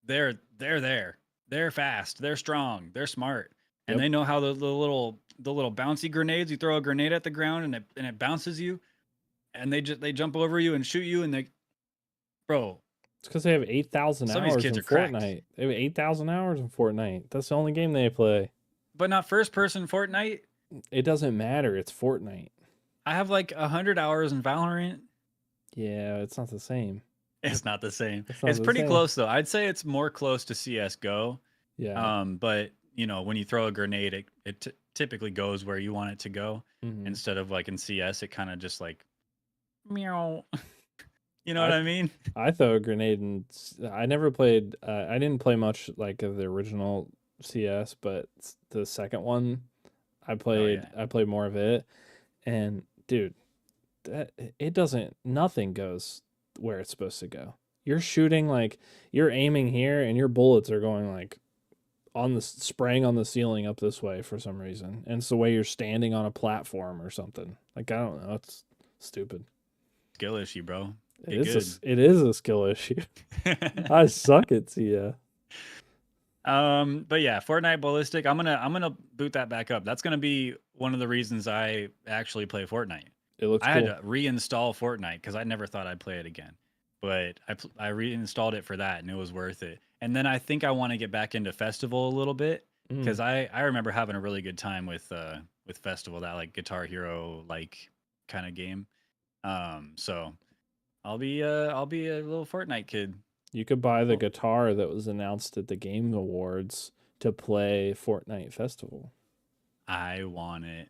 they're there. They're fast. They're strong. They're smart, and they know how the little bouncy grenades. You throw a grenade at the ground and it bounces you, and they jump over you and shoot you, and bro.
It's because they have 8,000 hours
Some of these kids
in
are cracked.
Fortnite. They have 8,000 hours in Fortnite. That's the only game they play.
But not first person Fortnite.
It doesn't matter. It's Fortnite.
I have like 100 hours in Valorant.
Yeah, it's not the same.
It's not the same.
It's not
It's
the
pretty
same.
close though. I'd say it's more close to CS:GO.
Yeah.
But when you throw a grenade, it typically goes where you want it to go.
Mhm.
Instead of like in CS, it kind of just like meow. You know what
I
I mean?
I throw a grenade and I never played. I didn't play much like of the original CS, but the second one I
Oh
played.
yeah.
I played more of it, and dude, that it doesn't. Nothing goes where it's supposed to go. You're shooting like you're aiming here, and your bullets are going like on the spraying on the ceiling up this way for some reason, and it's the way you're standing on a platform or something. Like I don't know. It's stupid.
Skill issue, bro.
It
Get
is
good.
it is a skill issue. I suck at CS.
But yeah, Fortnite Ballistic. I'm gonna boot that back up. That's gonna be one of the reasons I actually play Fortnite.
It looks
I had
cool.
to reinstall Fortnite because I never thought I'd play it again. But I reinstalled it for that and it was worth it. And then I think I want to get back into Festival a little bit
Mm,
because I remember having a really good time with Festival, that like Guitar Hero like kind of game. So I'll be a little Fortnite kid.
you could buy the
Oh,
guitar that was announced at the Game Awards to play Fortnite Festival.
I want it.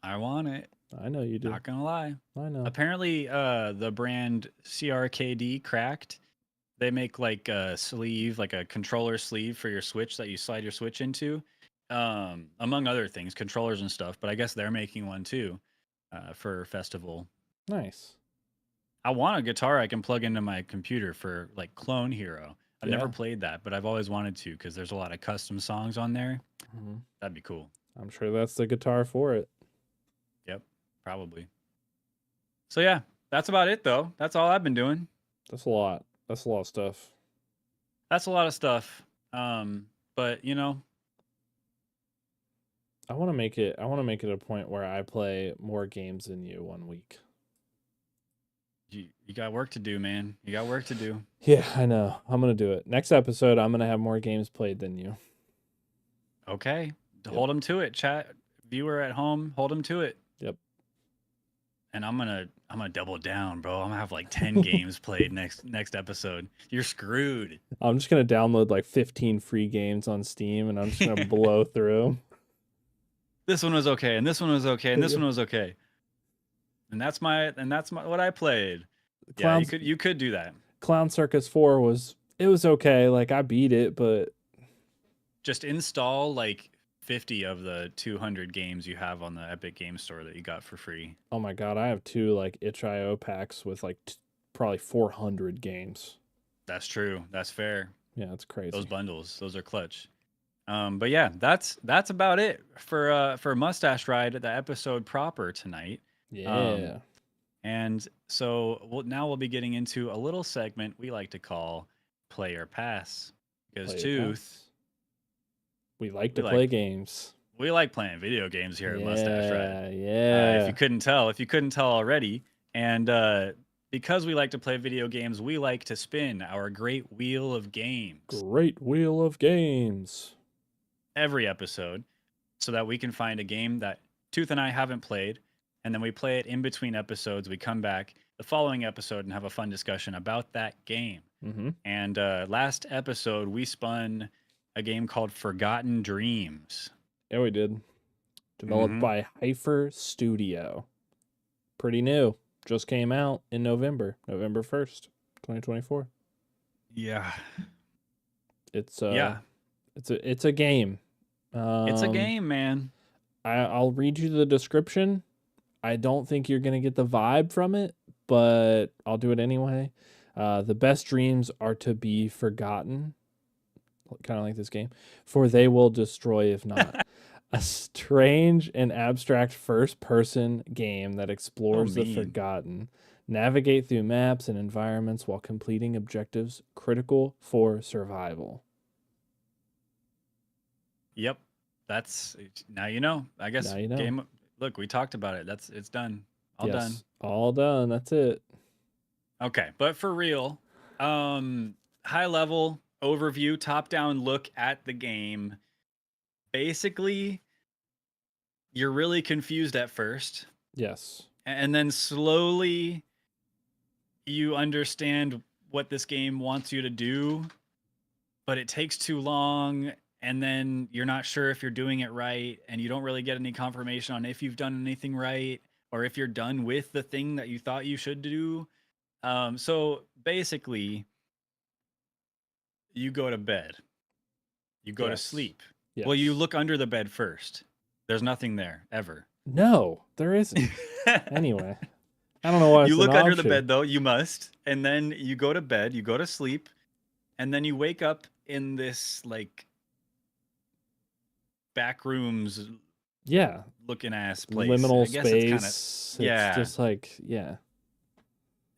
I want it.
I know you do.
Not gonna lie.
I know.
Apparently, the brand CRKD Cracked, they make like a sleeve, like a controller sleeve for your Switch that you slide your Switch into, among other things, controllers and stuff. But I guess they're making one too, for Festival.
Nice.
I want a guitar I can plug into my computer for like Clone Hero. I've never
Yeah.
played that, but I've always wanted to because there's a lot of custom songs on there.
Mhm.
That'd be cool.
I'm sure that's the guitar for it.
Yep, probably. So yeah, that's about it though. That's all I've been doing.
That's a lot. That's a lot of stuff.
That's a lot of stuff. But you know,
I want to make it. I want to make it a point where I play more games than you one week.
you got work to do, man. You got work to do.
Yeah, I know. I'm gonna do it. Next episode, I'm gonna have more games played than you.
Okay,
Yep.
hold them to it, chat viewer at home. Hold them to it.
Yep.
And I'm gonna double down, bro. I'm gonna have like 10 games played next episode. You're screwed.
I'm just gonna download like 15 free games on Steam, and I'm just gonna blow through 'em.
This one was okay, and this one was okay, and this
Yeah.
one was okay. And that's my what I played. Yeah,
Clown
you could do that.
Clown Circus 4 was okay. Like I beat it, but
Just install like 50 of the 200 games you have on the Epic Game Store that you got for free.
oh my god, I have two like itch.io packs with like probably 400 games.
That's true. That's fair.
Yeah, it's crazy.
Those bundles, those are clutch. But yeah, that's about it for Mustache Ride, the episode proper tonight.
Yeah.
And so now we'll be getting into a little segment we like to call Player Pass. Because
Play it
Tooth,
pass. We like to
we
play
like-
games.
we like playing video games here at Mustache Ride.
Yeah.
If you couldn't tell already, and because we like to play video games, we like to spin our great wheel of games
Great wheel of games.
every episode, so that we can find a game that Tooth and I haven't played, and then we play it in between episodes. We come back the following episode and have a fun discussion about that game.
Mm-hmm.
And last episode, we spun a game called Forgotten Dreams.
Yeah, we did. Developed
Mhm.
by Hyper Studio. Pretty new. Just came out in November 1st, 2024.
Yeah.
It's
Yeah.
it's a game.
It's a game, man.
I'll read you the description. I don't think you're gonna get the vibe from it, but I'll do it anyway. The best dreams are to be forgotten, kind of like this game, for they will destroy if not. A strange and abstract first-person game that explores the
mean.
forgotten. Navigate through maps and environments while completing objectives critical for survival.
Yep. That's now you know. I guess
Now you know.
game. Look, we talked about it. It's done. All done.
All done. That's it.
Okay, but for real, high level overview, top down look at the game. Basically, you're really confused at first,
Yes.
and then slowly you understand what this game wants you to do, but it takes too long, and then you're not sure if you're doing it right, and you don't really get any confirmation on if you've done anything right or if you're done with the thing that you thought you should do. So basically, you go to bed. You go to
Yes.
sleep.
Yes.
Well, you look under the bed first. There's nothing there ever.
No, there isn't. Anyway, I don't know why
You
it's an
look under the
option.
bed though, you must. And then you go to bed, you go to sleep, and then you wake up in this like back rooms
Yeah,
looking ass place.
liminal
I guess
space.
it's kind of
It's just like, yeah.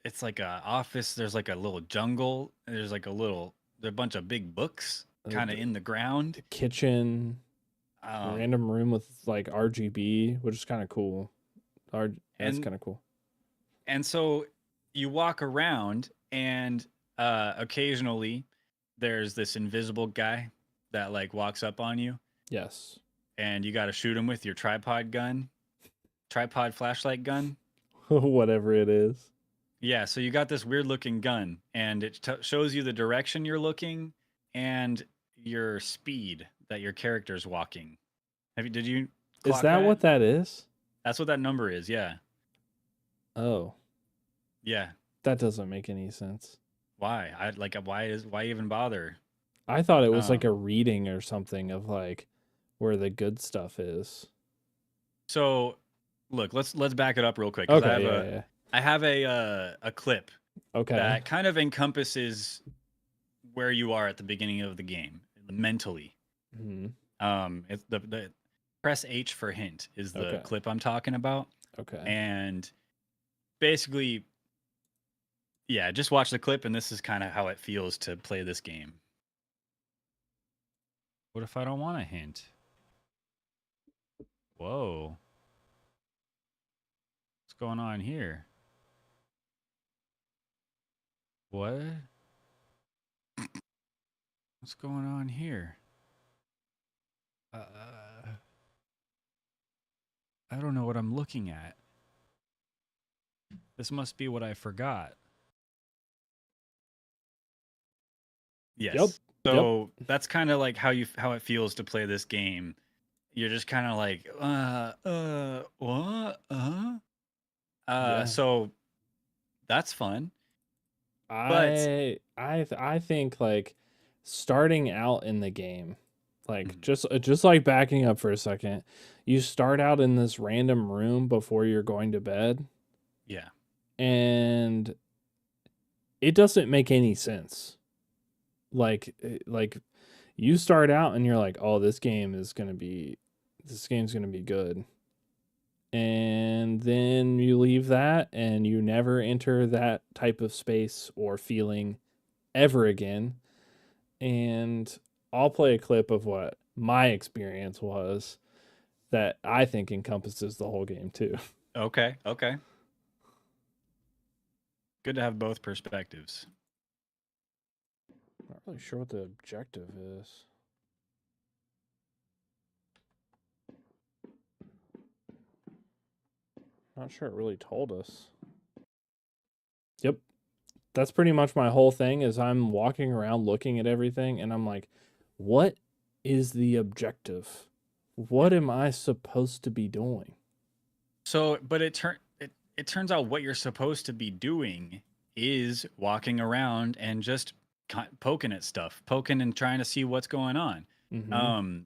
it's like a office. There's like a little jungle. There's like there's a bunch of big books kind of in the ground.
The kitchen,
Um,
random room with like RGB, which is kind of cool. That's
And-
kind of cool.
And so you walk around, and occasionally there's this invisible guy that like walks up on you,
Yes.
and you got to shoot him with your tripod flashlight gun.
Whatever it is.
Yeah, so you got this weird looking gun, and it shows you the direction you're looking and your speed that your character's walking. Did you?
Is
clock
that what that is?
That's what that number is. Yeah,
Oh,
yeah.
that doesn't make any sense.
Why? Why even bother?
I thought it was like a reading or something of like where the good stuff is.
So, look, let's back it up real quick. 'Cause
Okay,
I have a clip
Okay.
that kind of encompasses where you are at the beginning of the game mentally.
Mhm.
It's the press H for hint is the
Okay.
clip I'm talking about,
Okay.
and basically, yeah, just watch the clip, and this is kind of how it feels to play this game. What if I don't want a hint? Whoa. What's going on here? What? What's going on here? I don't know what I'm looking at. This must be what I forgot. Yes.
Yep.
So that's kind of like how it feels to play this game. You're just kind of like, what?
Yeah.
So that's fun.
I think like starting out in the game, like just like backing up for a second, you start out in this random room before you're going to bed,
Yeah.
and it doesn't make any sense. Like you start out and you're like, oh, this game's gonna be good. And then you leave that and you never enter that type of space or feeling ever again. And I'll play a clip of what my experience was that I think encompasses the whole game too.
Okay. Good to have both perspectives.
Not really sure what the objective is. Not sure it really told us. Yep. That's pretty much my whole thing is I'm walking around looking at everything and I'm like, what is the objective? What am I supposed to be doing?
So, but it turns out what you're supposed to be doing is walking around and just poking at stuff, poking and trying to see what's going on.
Mhm.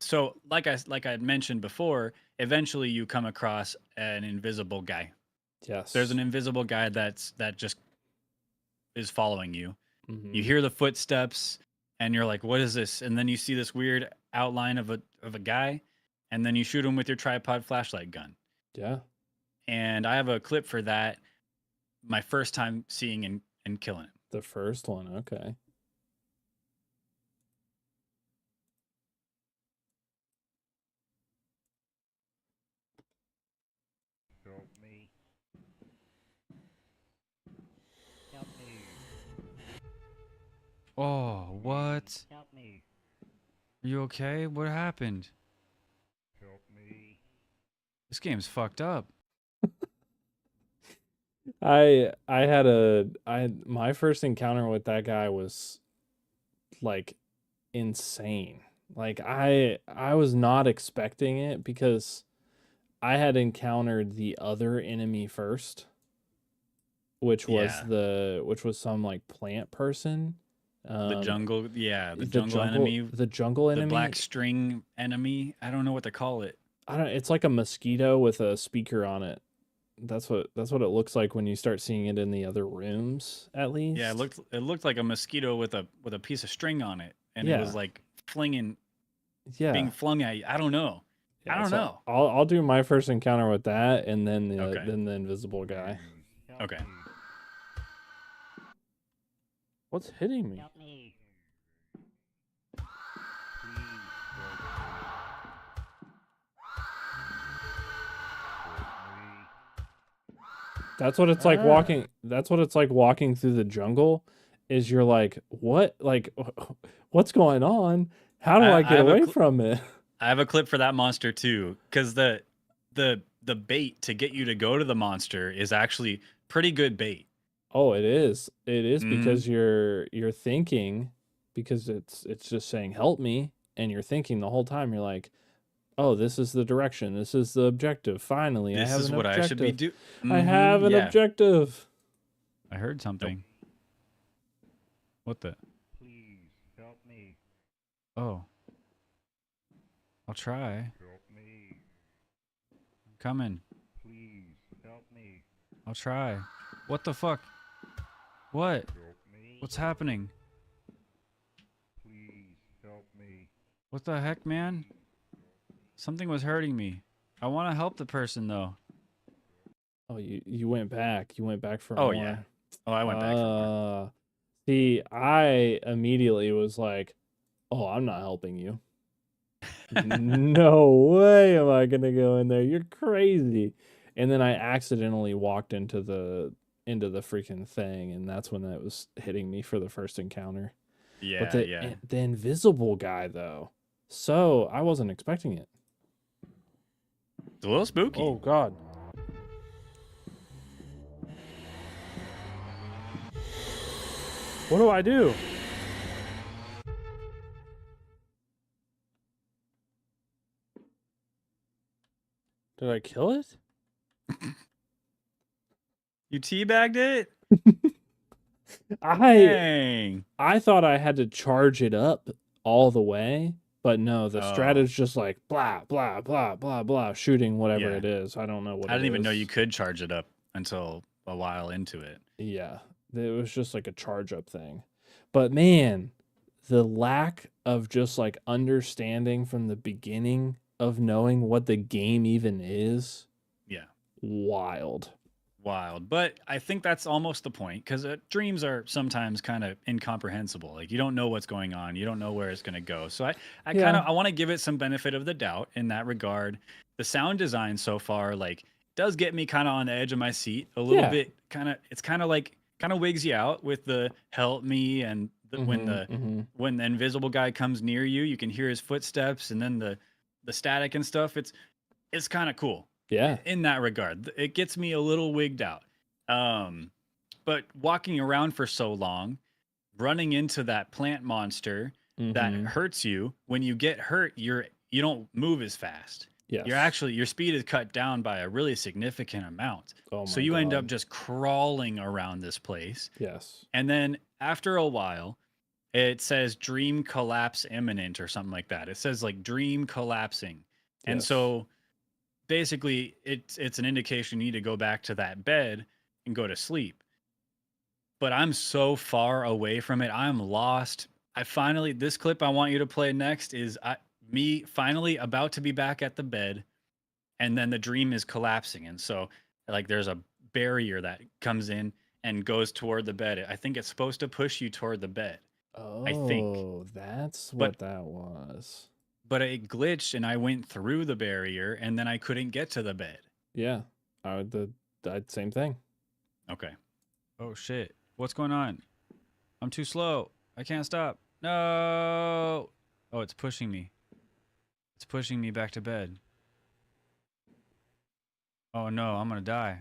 So like I had mentioned before, eventually you come across an invisible guy.
Yes.
There's an invisible guy that just is following you.
Mhm.
You hear the footsteps and you're like, what is this? And then you see this weird outline of a guy, and then you shoot him with your tripod flashlight gun.
Yeah.
And I have a clip for that. My first time seeing and killing him.
The first one, okay.
Help me. Help me.
Oh, what?
Help me.
Are you okay? What happened?
Help me.
This game's fucked up.
My first encounter with that guy was like insane. Like I was not expecting it because I had encountered the other enemy first. which was
Yeah.
some like plant person.
The jungle, yeah, the
The
jungle enemy,
jungle
the black
enemy.
string enemy. I don't know what to call it.
I don't. It's like a mosquito with a speaker on it. That's what it looks like when you start seeing it in the other rooms, at
Yeah,
least.
it looked like a mosquito with a piece of string on it, and it was
Yeah,
like flinging, being
yeah,
flung at you. I don't know. I
yeah.
don't
So
know.
I'll do my first encounter with that, and
Okay.
then the invisible guy.
Please help
Okay.
me.
What's hitting me?
Help me. Please
That's what it's like
Ah.
walking. That's what it's like walking through the jungle. Is you're like, what? Like, what's going on? How do I
I
get
have a
away from it?
I have a clip for that monster too, because the bait to get you to go to the monster is actually pretty good bait.
Oh, it is. It is
Hmm.
because you're thinking, because it's just saying help me, and you're thinking the whole time. You're like, oh, this is the direction. This is the objective. Finally, I
This
have
is
an
what I should be
objective.
do.
I
Hmm.
have an
Yeah,
objective.
I heard something. What the?
Please help me.
Oh, I'll try.
Help me.
I'm coming.
Please help me.
I'll try. What the fuck? What?
Help me.
What's happening?
Please help me.
What the heck, man? Something was hurting me. I want to help the person though.
Oh, you went back. You went back for
Oh yeah.
more.
Oh, I went back for more.
See, I immediately was like, "Oh, I'm not helping you. No way am I gonna go in there. You're crazy." And then I accidentally walked into the freaking thing, and that's when that was hitting me for the first encounter. But
Yeah, yeah.
the invisible guy though, so I wasn't expecting it.
It's a little spooky.
Oh God. What do I do? Did I kill it?
You teabagged it?
I
Dang.
I thought I had to charge it up all the way, but no, the strat
Oh,
is just like blah blah blah blah blah shooting whatever
yeah.
it is. I don't know what
I
it
didn't even know you
is.
could charge it up until a while into it.
Yeah, it was just like a charge up thing. But man, the lack of just like understanding from the beginning of knowing what the game even is,
Yeah.
wild.
Wild. But I think that's almost the point because dreams are sometimes kind of incomprehensible. Like you don't know what's going on, you don't know where it's going to go. So I kind
Yeah.
of I want to give it some benefit of the doubt in that regard. The sound design so far like does get me kind of on the edge of my seat a little
Yeah.
bit. It's kind of like kind of wigs you out with the help me and
Mhm. Mhm.
when the invisible guy comes near you, you can hear his footsteps and then the static and stuff. It's kind of cool
Yeah.
in that regard. It gets me a little wigged out. But walking around for so long, running into that plant monster that
Mhm.
hurts you, when you get hurt, you don't move as fast.
Yes.
Your speed is cut down by a really significant amount.
Oh
So
my
you end up
God.
just crawling around this place.
Yes.
And then after a while, it says dream collapse imminent or something like that. It says like dream collapsing. And
Yes.
so basically it's an indication you need to go back to that bed and go to sleep. But I'm so far away from it. I'm lost. I finally this clip I want you to play next is me finally about to be back at the bed and then the dream is collapsing and so like there's a barrier that comes in and goes toward the bed. I think it's supposed to push you toward the bed. I think.
Oh, that's
But
what that was.
it glitched and I went through the barrier and then I couldn't get to the bed.
Yeah. I would same thing.
Okay. Oh shit. What's going on? I'm too slow. I can't stop. No. Oh, it's pushing me. It's pushing me back to bed. Oh no, I'm gonna die.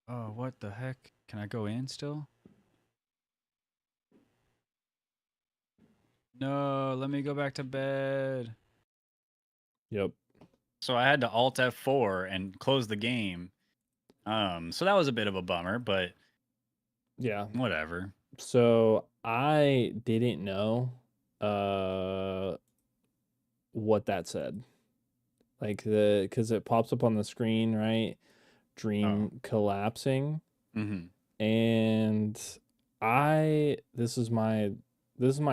Oh, what the heck? Can I go in still? No, let me go back to bed.
Yep.
So I had to Alt F4 and close the game. So that was a bit of a bummer, but
Yeah.
whatever.
So I didn't know what that said. Like because it pops up on the screen, right? Dream collapsing.
Mm-hmm.
And this is my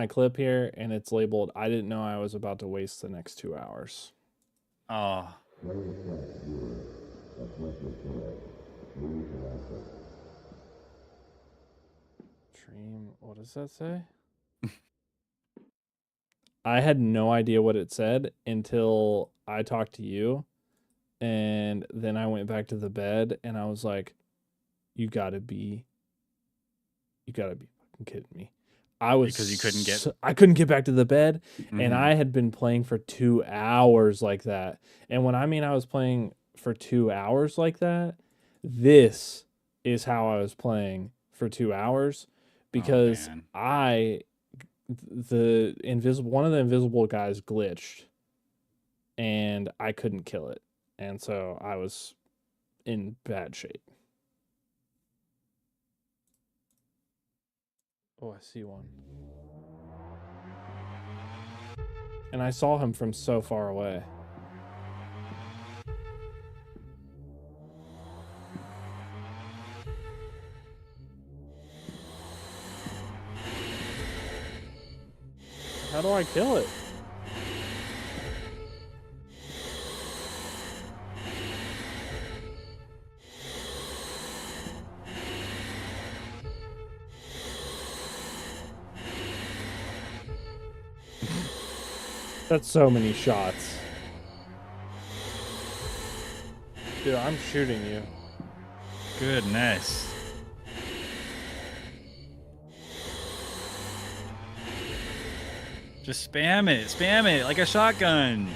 clip here, and it's labeled I didn't know I was about to waste the next 2 hours.
Oh,
Dream, what does that say? I had no idea what it said until I talked to you, and then I went back to the bed and I was like, you gotta be fucking kidding me.
because you couldn't get.
I couldn't get back to the bed, and
Mhm.
I had been playing for 2 hours like that. And when I mean I was playing for 2 hours like that, this is how I was playing for 2 hours because
man.
one of the invisible guys glitched and I couldn't kill it. And so I was in bad shape. Oh, I see one. And I saw him from so far away. How do I kill it? That's so many shots. Dude, I'm shooting you.
Goodness. Just spam it like a shotgun.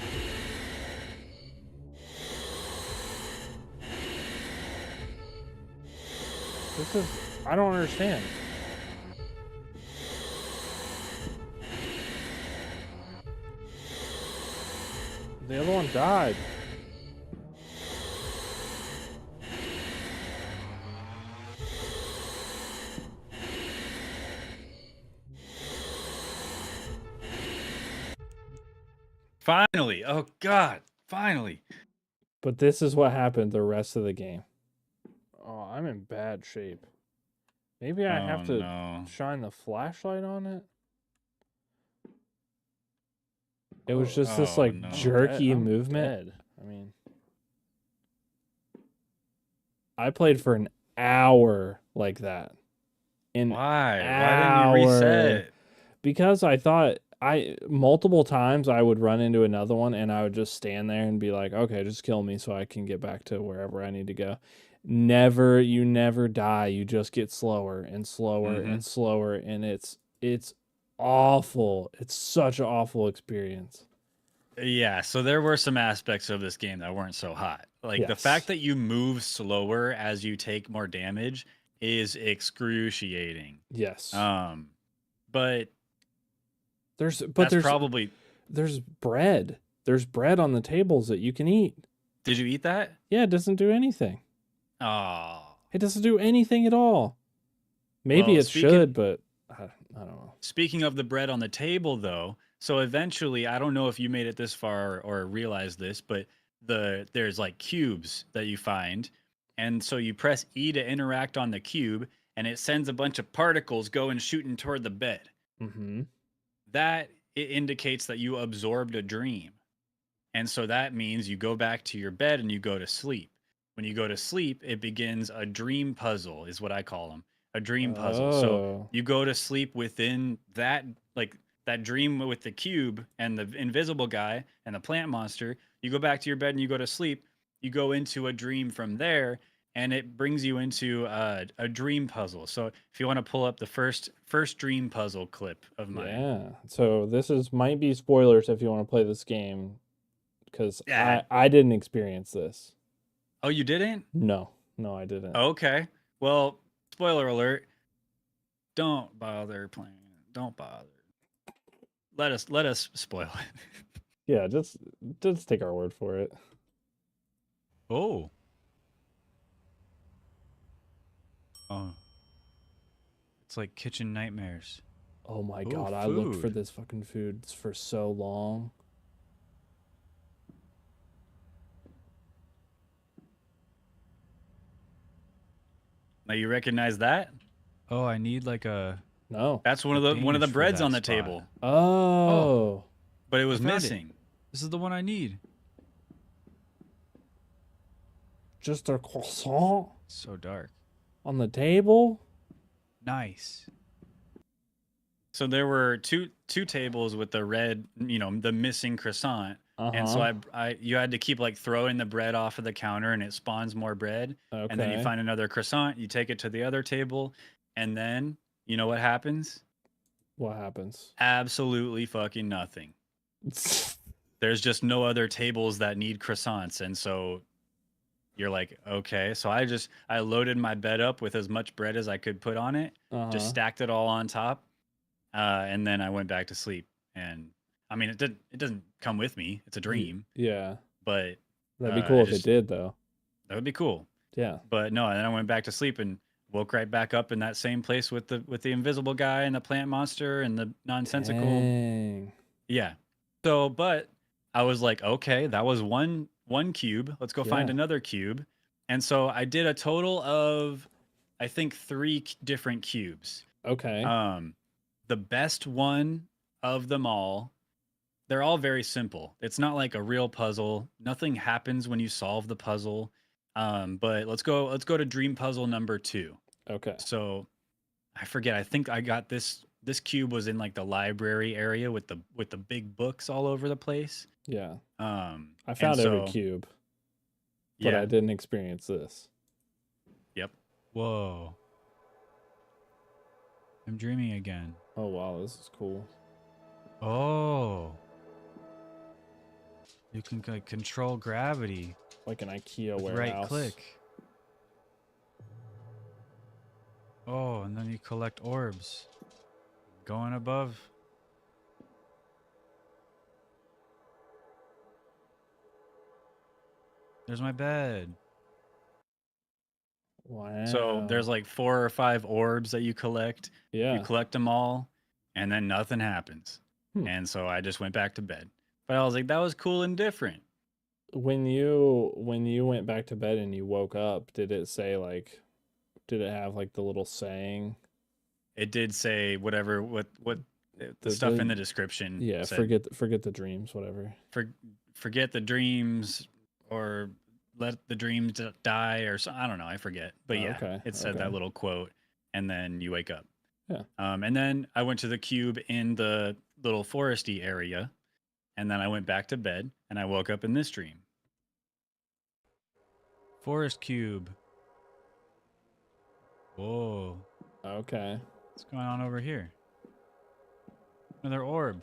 I don't understand. The other one died.
Finally. Oh God. Finally.
But this is what happened the rest of the game. Oh, I'm in bad shape. Maybe I have to
No.
shine the flashlight on it. It was just this like
no.
jerky I'm movement.
dead.
I mean, I played for an hour like that.
Why? Why didn't you reset?
Because I thought multiple times I would run into another one and I would just stand there and be like, okay, just kill me so I can get back to wherever I need to go. You never die. You just get slower and slower and slower, and it's awful. It's such an awful experience.
Yeah, so there were some aspects of this game that weren't so hot. Like the fact that you move slower as you take more damage is excruciating.
Yes.
But
there's
probably
there's bread. There's bread on the tables that you can eat.
Did you eat that?
Yeah, it doesn't do anything.
Oh.
It doesn't do anything at all. Maybe it should, but I don't know.
Speaking of the bread on the table, though, so eventually, I don't know if you made it this far or realized this, but there's like cubes that you find, and so you press E to interact on the cube, and it sends a bunch of particles going shooting toward the bed.
Mm-hmm.
That it indicates that you absorbed a dream, and so that means you go back to your bed and you go to sleep. When you go to sleep, it begins a dream puzzle, is what I call them. A dream puzzle. So you go to sleep within that, like that dream with the cube and the invisible guy and the plant monster. You go back to your bed and you go to sleep. You go into a dream from there, and it brings you into a dream puzzle. So if you want to pull up the first dream puzzle clip of mine.
Yeah. So this might be spoilers if you want to play this game, because I didn't experience this.
Oh, you didn't?
No, I didn't.
Okay. Well, spoiler alert. Don't bother playing. Don't bother. Let us spoil it.
Yeah, just take our word for it.
Oh. Oh, it's like kitchen nightmares.
Oh my
Ooh,
god, I looked for
food.
this fucking food for so long.
Now you recognize that? Oh, I need like a
No.
That's
A
one of the
danish for
breads
that
on the
spot.
table,
Oh.
but it was
found it.
missing.
This is the one I need.
Just a croissant
So dark.
on the table?
Nice.
So there were two tables with the red, the missing croissant. And so
Uh-huh.
you had to keep like throwing the bread off of the counter and it spawns more bread. And then you
Okay.
find another croissant, you take it to the other table, and then you know what happens?
What happens?
Absolutely fucking nothing. There's just no other tables that need croissants. And so you're like, okay. So I loaded my bed up with as much bread as I could put on it,
Uh-huh.
just stacked it all on top. And then I went back to sleep. And I mean, it doesn't come with me. It's a dream,
Yeah.
but
That'd be
I
cool if it
just
did though.
that would be cool.
Yeah.
But no, and then I went back to sleep and woke right back up in that same place with the invisible guy and the plant monster and the nonsensical.
Dang.
Yeah. So, but I was like, okay, that was one cube. Let's go find
Yeah.
another cube. And so I did a total of, I think, three different cubes.
Okay.
The best one of them all, they're all very simple. It's not like a real puzzle. Nothing happens when you solve the puzzle. But let's go to dream puzzle number 2.
Okay.
So I forget. I think I got this cube was in like the library area with the big books all over the place.
Yeah. I
And
found every
so
cube, but
yeah.
I didn't experience this.
Yep.
Whoa. I'm dreaming again.
Oh wow, this is cool.
Oh. You can like control gravity
Like an IKEA
with
warehouse.
right click. Oh, and then you collect orbs. Going above. There's my bed.
Wow.
So there's like 4 or 5 orbs that you collect.
Yeah.
You collect them all, and then nothing happens. And so I just went back to bed. But I was like, that was cool and different.
When you went back to bed and you woke up, did it say like, did it have like the little saying?
It did say whatever what the stuff in the description.
Yeah,
said,
forget the dreams, whatever.
forget the dreams, or let the dreams die, or so, I don't know, I forget. But
Oh,
yeah,
okay,
it said that
okay.
little quote, and then you wake up.
Yeah.
And then I went to the cube in the little foresty area, and then I went back to bed, and I woke up in this dream.
Forest cube. Whoa.
Okay.
What's going on over here? Another orb.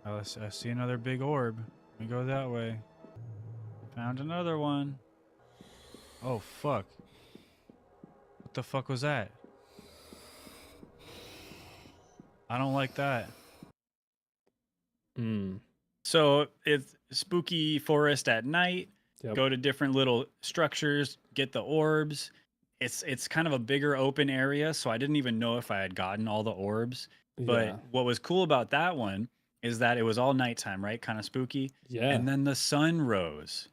Oh, I see another big orb. Let me go that way. Found another one. Oh, fuck. What the fuck was that? I don't like that.
So it's spooky forest at night.
Yep.
Go to different little structures, get the orbs. It's kind of a bigger open area, so I didn't even know if I had gotten all the orbs. But
Yeah.
what was cool about that one is that it was all nighttime, right? Kind of spooky.
Yeah.
And then the sun rose.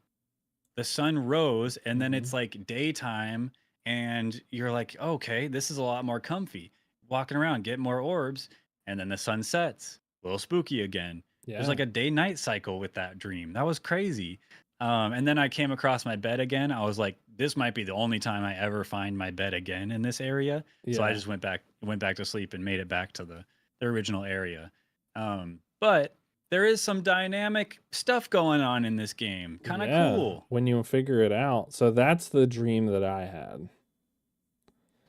The sun rose, and then it's like daytime, and you're like, okay, this is a lot more comfy. Walking around, get more orbs, and then the sun sets. A little spooky again.
Yeah.
There's like a day-night cycle with that dream. That was crazy. And then I came across my bed again. I was like, this might be the only time I ever find my bed again in this area. So I
Yeah.
just went back to sleep and made it back to the original area. But there is some dynamic stuff going on in this game. Kind of
Yeah,
cool.
when you figure it out. So that's the dream that I had.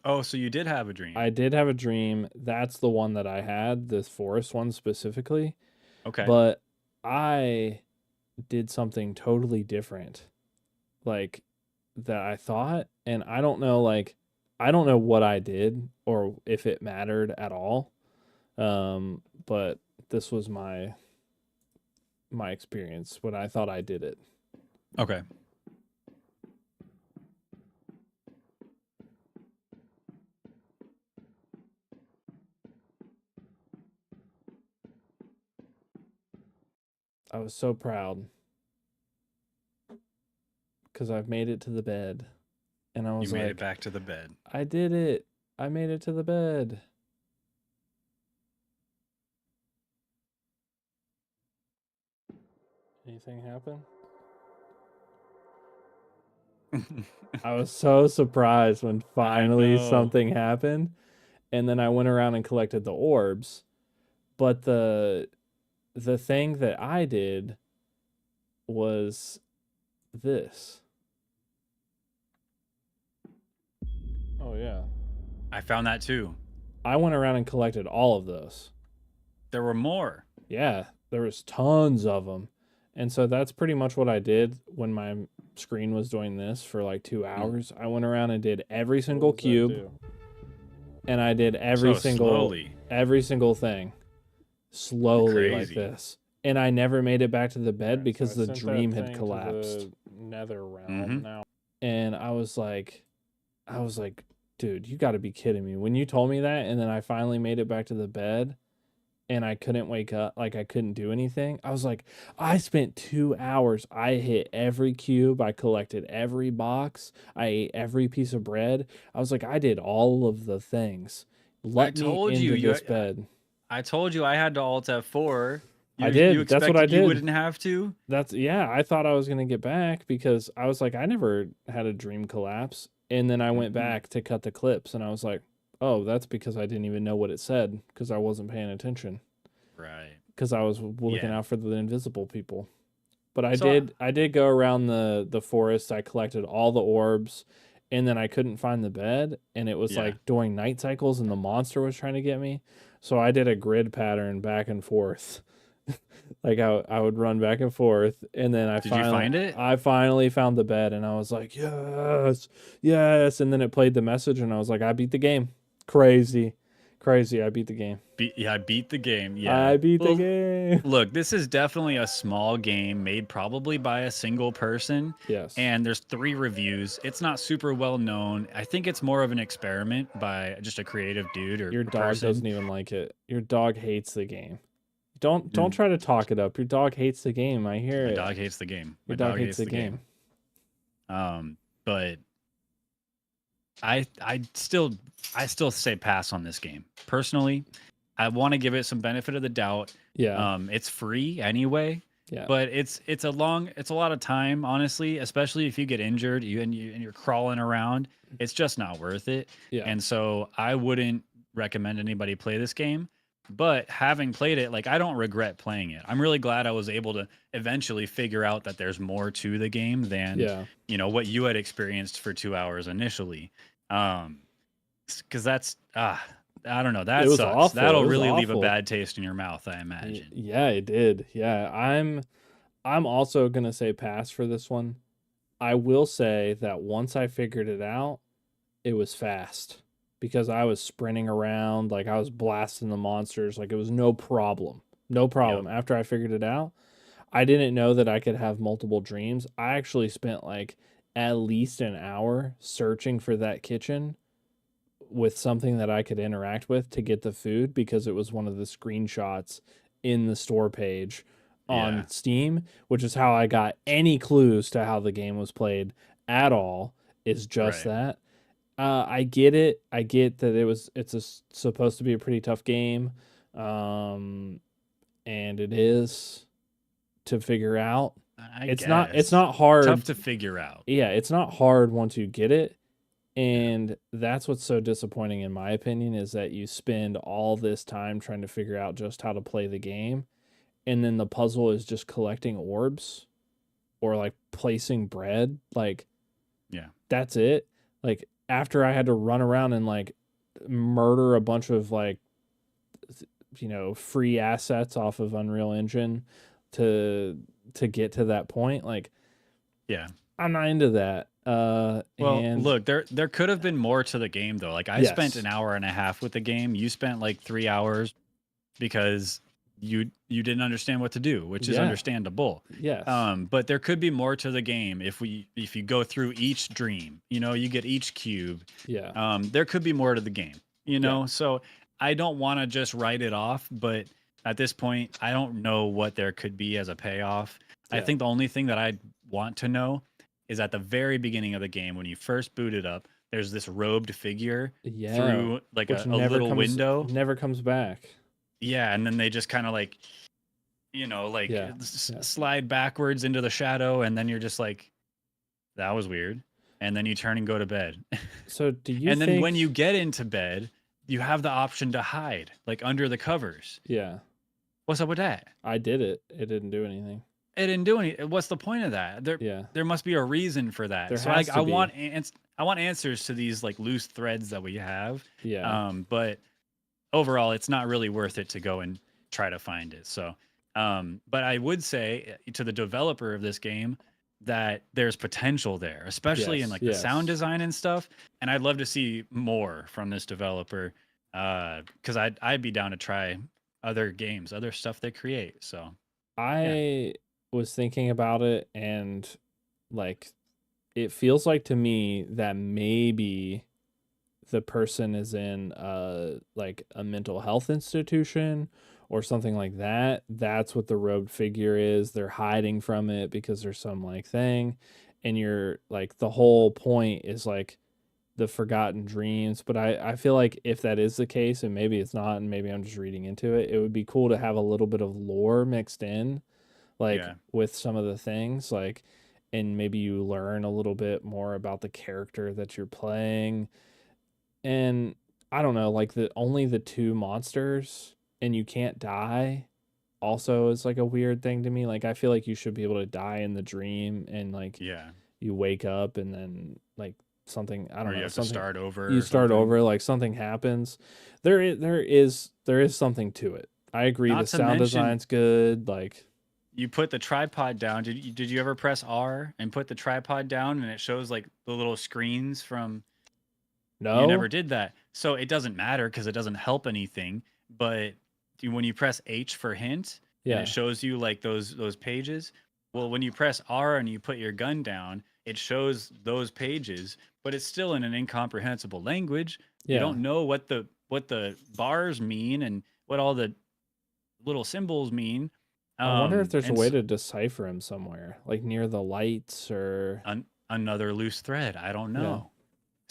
Oh, so you did have a dream.
I did have a dream. That's the one that I had, this forest one specifically.
Okay.
But I did something totally different, like that I thought, and I don't know, like I don't know what I did or if it mattered at all. But this was my experience when I thought I did it.
Okay.
I was so proud because I've made it to the bed, and I
You
was
made
like,
it back to the bed.
I did it. I made it to the bed. Anything happen? I was so surprised when finally
know.
something happened, and then I went around and collected the orbs. But the thing that I did was this. Oh yeah.
I found that too.
I went around and collected all of those.
There were more.
Yeah, there was tons of them. And so that's pretty much what I did when my screen was doing this for like 2 hours. I went around and did every single cube, and I did every
So
single thing slowly like
Crazy.
this. And I never made it back to the bed because
so I
the
sent that
dream
thing
had
to
collapsed.
the Nether realm
Mhm.
now.
And I was like, dude, you got to be kidding me. When you told me that, and then I finally made it back to the bed, and I couldn't wake up, like I couldn't do anything. I was like, I spent 2 hours. I hit every cube. I collected every box. I ate every piece of bread. I was like, I did all of the things. Let me
told
into
you,
this bed.
I told you I had to Alt F4.
I did.
You
That's what I
expected you
did.
wouldn't have to?
Yeah, I thought I was going to get back because I was like, I never had a dream collapse. And then I went
Mhm.
back to cut the clips, and I was like, oh, that's because I didn't even know what it said because I wasn't paying attention.
Right.
Because I was looking
Yeah.
out for the invisible people. But I
So,
did go around the forest. I collected all the orbs, and then I couldn't find the bed, and it was
Yeah.
like doing night cycles, and the monster was trying to get me. So I did a grid pattern back and forth. Like I would run back and forth, and then
Did you find it?
I finally found the bed, and I was like, yes, yes. And then it played the message, and I was like, I beat the game. Crazy, crazy. I beat the game.
I beat the game. Yeah.
I beat the
Well,
game.
Look, this is definitely a small game made probably by a single person.
Yes.
And there's 3 reviews. It's not super well known. I think it's more of an experiment by just a creative dude or
Your dog
person.
doesn't even like it. Your dog hates the game. Don't
Mm.
try to talk it up. Your dog hates the game. I hear
My
it.
dog hates the game.
Your
My
dog hates the game.
But I still say pass on this game. Personally, I want to give it some benefit of the doubt.
Yeah.
It's free anyway.
Yeah.
But it's a lot of time, honestly, especially if you get injured, and you're crawling around. It's just not worth it.
Yeah.
And so I wouldn't recommend anybody play this game. But having played it, like I don't regret playing it. I'm really glad I was able to eventually figure out that there's more to the game than
Yeah.
what you had experienced for 2 hours initially. Because that's I don't know, that
It was
sucks.
awful.
That'll
It was
really leave a
awful.
bad taste in your mouth, I imagine.
Yeah, it did. Yeah. I'm also gonna say pass for this one. I will say that once I figured it out, it was fast because I was sprinting around, like I was blasting the monsters, like it was no problem. No problem. After I figured it out, I didn't know that I could have multiple dreams. I actually spent like at least an hour searching for that kitchen with something that I could interact with to get the food because it was one of the screenshots in the store page on
Yeah.
Steam, which is how I got any clues to how the game was played at all, is just
Right.
that. I get it. I get that supposed to be a pretty tough game. And it is to figure out. It's
guess.
not hard.
Tough to figure out.
Yeah, it's not hard once you get it. And that's what's so disappointing in my opinion is that you spend all this time trying to figure out just how to play the game, and then the puzzle is just collecting orbs or like placing bread. Like,
Yeah.
that's it. Like, after I had to run around and like murder a bunch of like free assets off of Unreal Engine to get to that point, like,
Yeah.
I'm not into that.
Well,
And
look, there could have been more to the game though. Like I spent
Yes.
an hour and a half with the game. You spent like 3 hours because you didn't understand what to do, which is
Yeah.
understandable.
yes.
But there could be more to the game if you go through each dream. You get each cube.
Yeah.
There could be more to the game. So I don't want to just write it off, but at this point, I don't know what there could be as a payoff. I
Yeah.
think the only thing that I want to know is at the very beginning of the game when you first boot it up, there's this robed figure
Yeah,
through like
which
a
never
little
comes
window.
never comes back.
Yeah, and then they just kind of like, like
Yeah, yeah.
slide backwards into the shadow, and then you're just like, that was weird. And then you turn and go to bed.
So do you
And then
think?
when you get into bed, you have the option to hide, like under the covers.
Yeah,
What's up with that?
I did it. It didn't do anything.
It didn't do any. What's the point of that?
Yeah,
There must be a reason for that.
There
So
has
I
to
want
be.
I want answers to these like loose threads that we have.
yeah,
But overall, it's not really worth it to go and try to find it. So, but I would say to the developer of this game that there's potential there, especially in
Yes,
like the sound
yes.
design and stuff. And I'd love to see more from this developer because I'd be down to try other games, other stuff they create. So
I was thinking about it, and like, it feels like to me that maybe the person is in like a mental health institution or something like that. That's what the robed figure is. They're hiding from it because there's some like thing, and you're like, the whole point is like the forgotten dreams. But I feel like if that is the case, and maybe it's not, and maybe I'm just reading into it, it would be cool to have a little bit of lore mixed in, like
yeah,
with some of the things, like, and maybe you learn a little bit more about the character that you're playing. And I don't know, like, the only the two monsters and you can't die also is like a weird thing to me. Like, I feel like you should be able to die in the dream, and like
yeah.
you wake up and then like something, I
Or
don't
you
know,
have to
something,
start over.
you
Or
start
something.
over, like something happens. There is something to it. I agree,
Not
the
to
sound
mention,
design's good, like,
you put the tripod down. Did you ever press R and put the tripod down and it shows like the little screens from you never
no.
did that. So it doesn't matter because it doesn't help anything. But when you press H for hint and
Yeah,
it shows you like those pages, well, when you press R and you put your gun down, it shows those pages, but it's still in an incomprehensible language. You
yeah.
don't know what the bars mean and what all the little symbols mean.
I wonder if there's a
And
way to decipher him somewhere, like near the lights or
another loose thread. I don't
yeah.
know.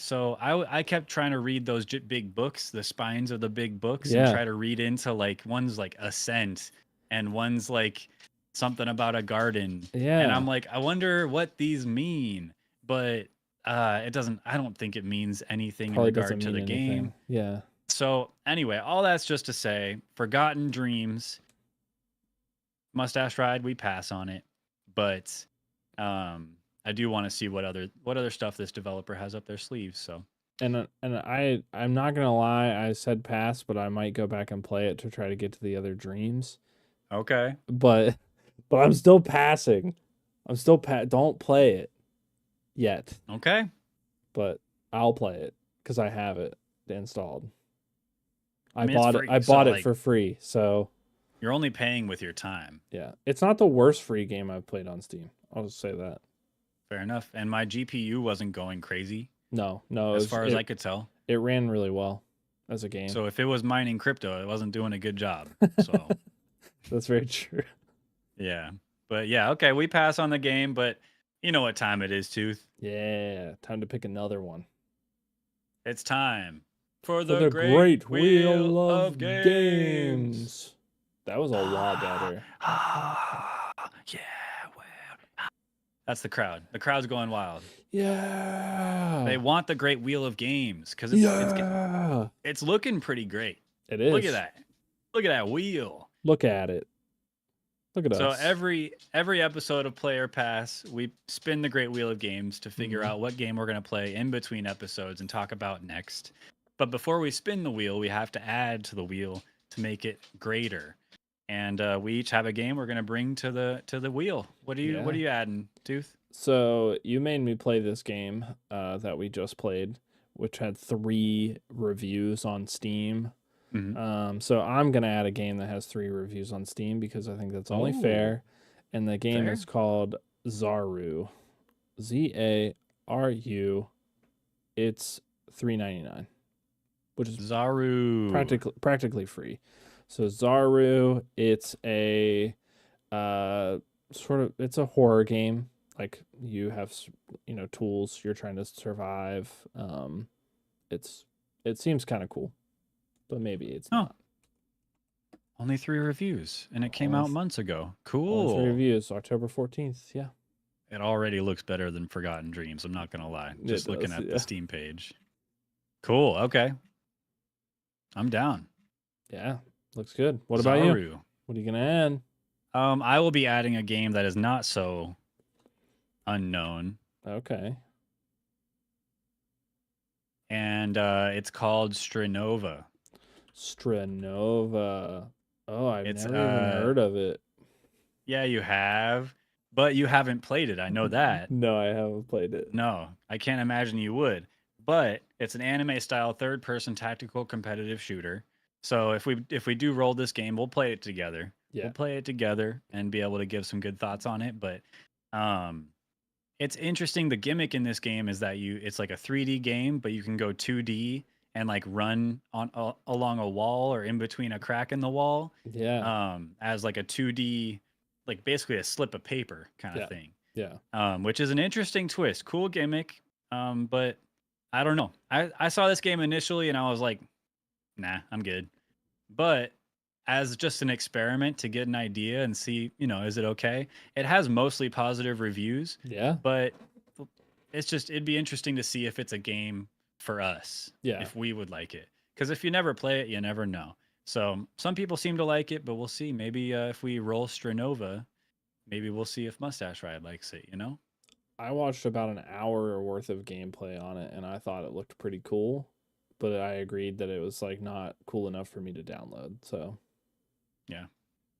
So I kept trying to read those big books, the spines of the big books, and
Yeah.
try to read into like one's like Ascent and one's like something about a garden. And
Yeah.
I'm like, I wonder what these mean. But it doesn't, I don't think it means anything
Probably
in regard
doesn't
to
mean
the
anything.
game.
Yeah.
So anyway, all that's just to say, Forgotten Dreams, Mustache Ride, we pass on it. But I do want to see what other stuff this developer has up their sleeves. So
And I'm not gonna lie, I said pass, but I might go back and play it to try to get to the other dreams.
okay.
But I'm still passing. I'm still don't play it yet,
Okay.
but I'll play it because I have it installed. I
mean, it's
bought it.
free,
I
so,
bought it
like-
for free, so
You're only paying with your time.
yeah, it's not the worst free game I've played on Steam. I'll just say that.
Fair enough. And my GPU wasn't going crazy
No,
as far as I could tell.
it ran really well as a game.
So if it was mining crypto, it wasn't doing a good job. So
That's very true.
yeah. But yeah, okay, we pass on the game, but you know what time it is, Tooth.
Yeah, time to pick another one.
It's time for
For
the,
the
great,
great
wheel of games.
That was a lot better.
Yeah, well. That's the crowd. The crowd's going wild.
Yeah.
They want the great wheel of games because
Yeah.
it's looking pretty great.
It is.
Look at that. Look at that wheel.
Look at it. Look at
So
us.
every episode of Player Pass, we spin the great wheel of games to figure
Mhm.
out what game we're going to play in between episodes and talk about next. But before we spin the wheel, we have to add to the wheel to make it greater. And we each have a game we're going to bring to the wheel. What are you adding, Tooth?
So you made me play this game that we just played, which had 3 reviews on Steam.
Mhm.
So I'm gonna add a game that has 3 reviews on Steam because I think that's only fair. And the game
Fair.
is called Zaru. Zaru. It's $3.99, which is
Zaru.
practically free. So Zaru, it's a it's a horror game. Like you have tools, you're trying to survive. It seems kind of cool, but maybe it's
Oh.
not.
Only 3 reviews, and it came
Only
out
th-
months ago.
Only 3
Cool.
reviews, October 14th. Yeah.
It already looks better than Forgotten Dreams. I'm not gonna lie.
It
Just looking
does,
at
yeah.
the Steam page. Cool. Okay. I'm down.
Yeah. Looks good. What about you?
Zaru.
What are you gonna add?
I will be adding a game that is not so unknown,
Okay.
and it's called Strinova.
Strinova. Oh, I've
It's,
never even heard of it.
Yeah, you have, but you haven't played it. I know that.
No, I haven't played it.
No, I can't imagine you would. But it's an anime-style third-person tactical competitive shooter. So if we do roll this game, we'll play it together.
Yeah.
We'll play it together and be able to give some good thoughts on it. But it's interesting. The gimmick in this game is that it's like a 3D game, but you can go 2D and like run along a wall or in between a crack in the wall.
Yeah.
As like a 2D, like basically a slip of paper kind of
Yeah.
thing.
Yeah.
Which is an interesting twist. Cool gimmick. But I don't know. I saw this game initially and I was like, nah, I'm good. But as just an experiment to get an idea and see, is it okay? It has mostly positive reviews,
Yeah.
but it'd be interesting to see if it's a game for us.
Yeah.
If we would like it. Because if you never play it, you never know. So some people seem to like it, but we'll see. Maybe if we roll Strinova, maybe we'll see if Mustache Ride likes it,
I watched about an hour worth of gameplay on it and I thought it looked pretty cool, but I agreed that it was like not cool enough for me to download. So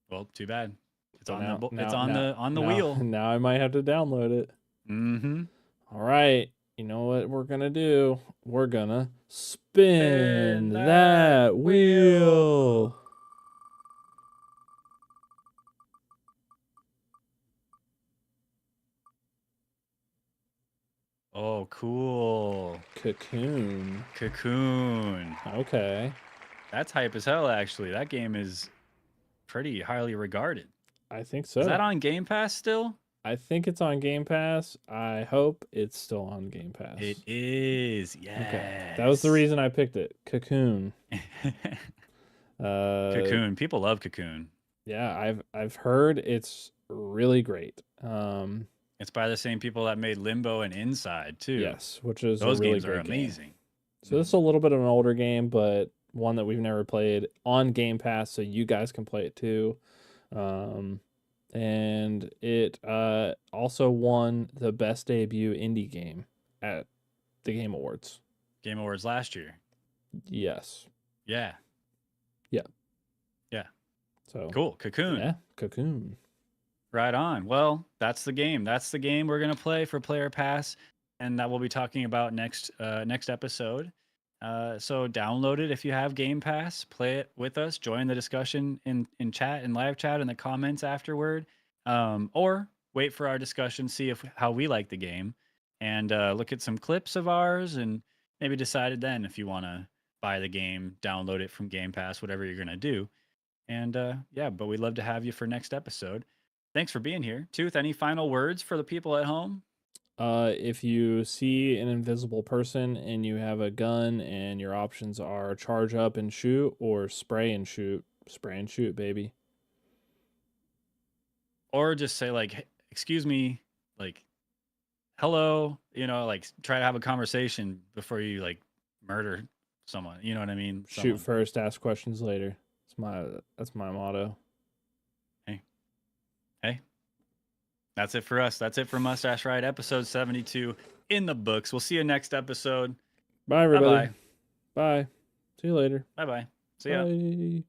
Well, too bad. It's
So
on
now-
the
now-
it's on
now-
the on the
now-
wheel.
Now I might have to download it.
Mm-hmm.
All right. You know what we're gonna do? We're gonna spin
Spin
that
that
wheel.
Oh, cool.
Cocoon.
Cocoon.
Okay.
That's hype as hell, actually. That game is pretty highly regarded.
I think so.
Is that on Game Pass still?
I think it's on Game Pass. I hope it's still on Game Pass.
It is. Yes.
Okay. That was the reason I picked it. Cocoon.
Cocoon. People love Cocoon.
Yeah, I've heard it's really great.
It's by the same people that made Limbo and Inside too.
Yes, which is
Those
a really
games are
great game.
amazing.
So this is a little bit of an older game, but one that we've never played on Game Pass, so you guys can play it too. And it also won the best debut indie game at the Game Awards.
Game Awards last year.
Yes.
Yeah.
So
Cool. Cocoon.
Yeah, Cocoon.
Right on. Well, that's the game. That's the game we're gonna play for Player Pass, and that we'll be talking about next episode. So download it if you have Game Pass. Play it with us. Join the discussion in chat and live chat in the comments afterward, or wait for our discussion. See how we like the game, and look at some clips of ours, and maybe decide then if you want to buy the game, download it from Game Pass, whatever you're gonna do. And but we'd love to have you for next episode. Thanks for being here. Tooth, any final words for the people at home?
If you see an invisible person and you have a gun and your options are charge up and shoot or spray and shoot, baby.
Or just say like, "Hey, excuse me, like, hello, like try to have a conversation before you like murder someone. You know what I mean?
Shoot first, ask questions later. That's my motto.
Hey, that's it for us. That's it for Mustache Ride, episode 72 in the books. We'll see you next episode.
Bye, everybody.
Bye-bye.
Bye. See you later.
Bye-bye. See ya.
Bye.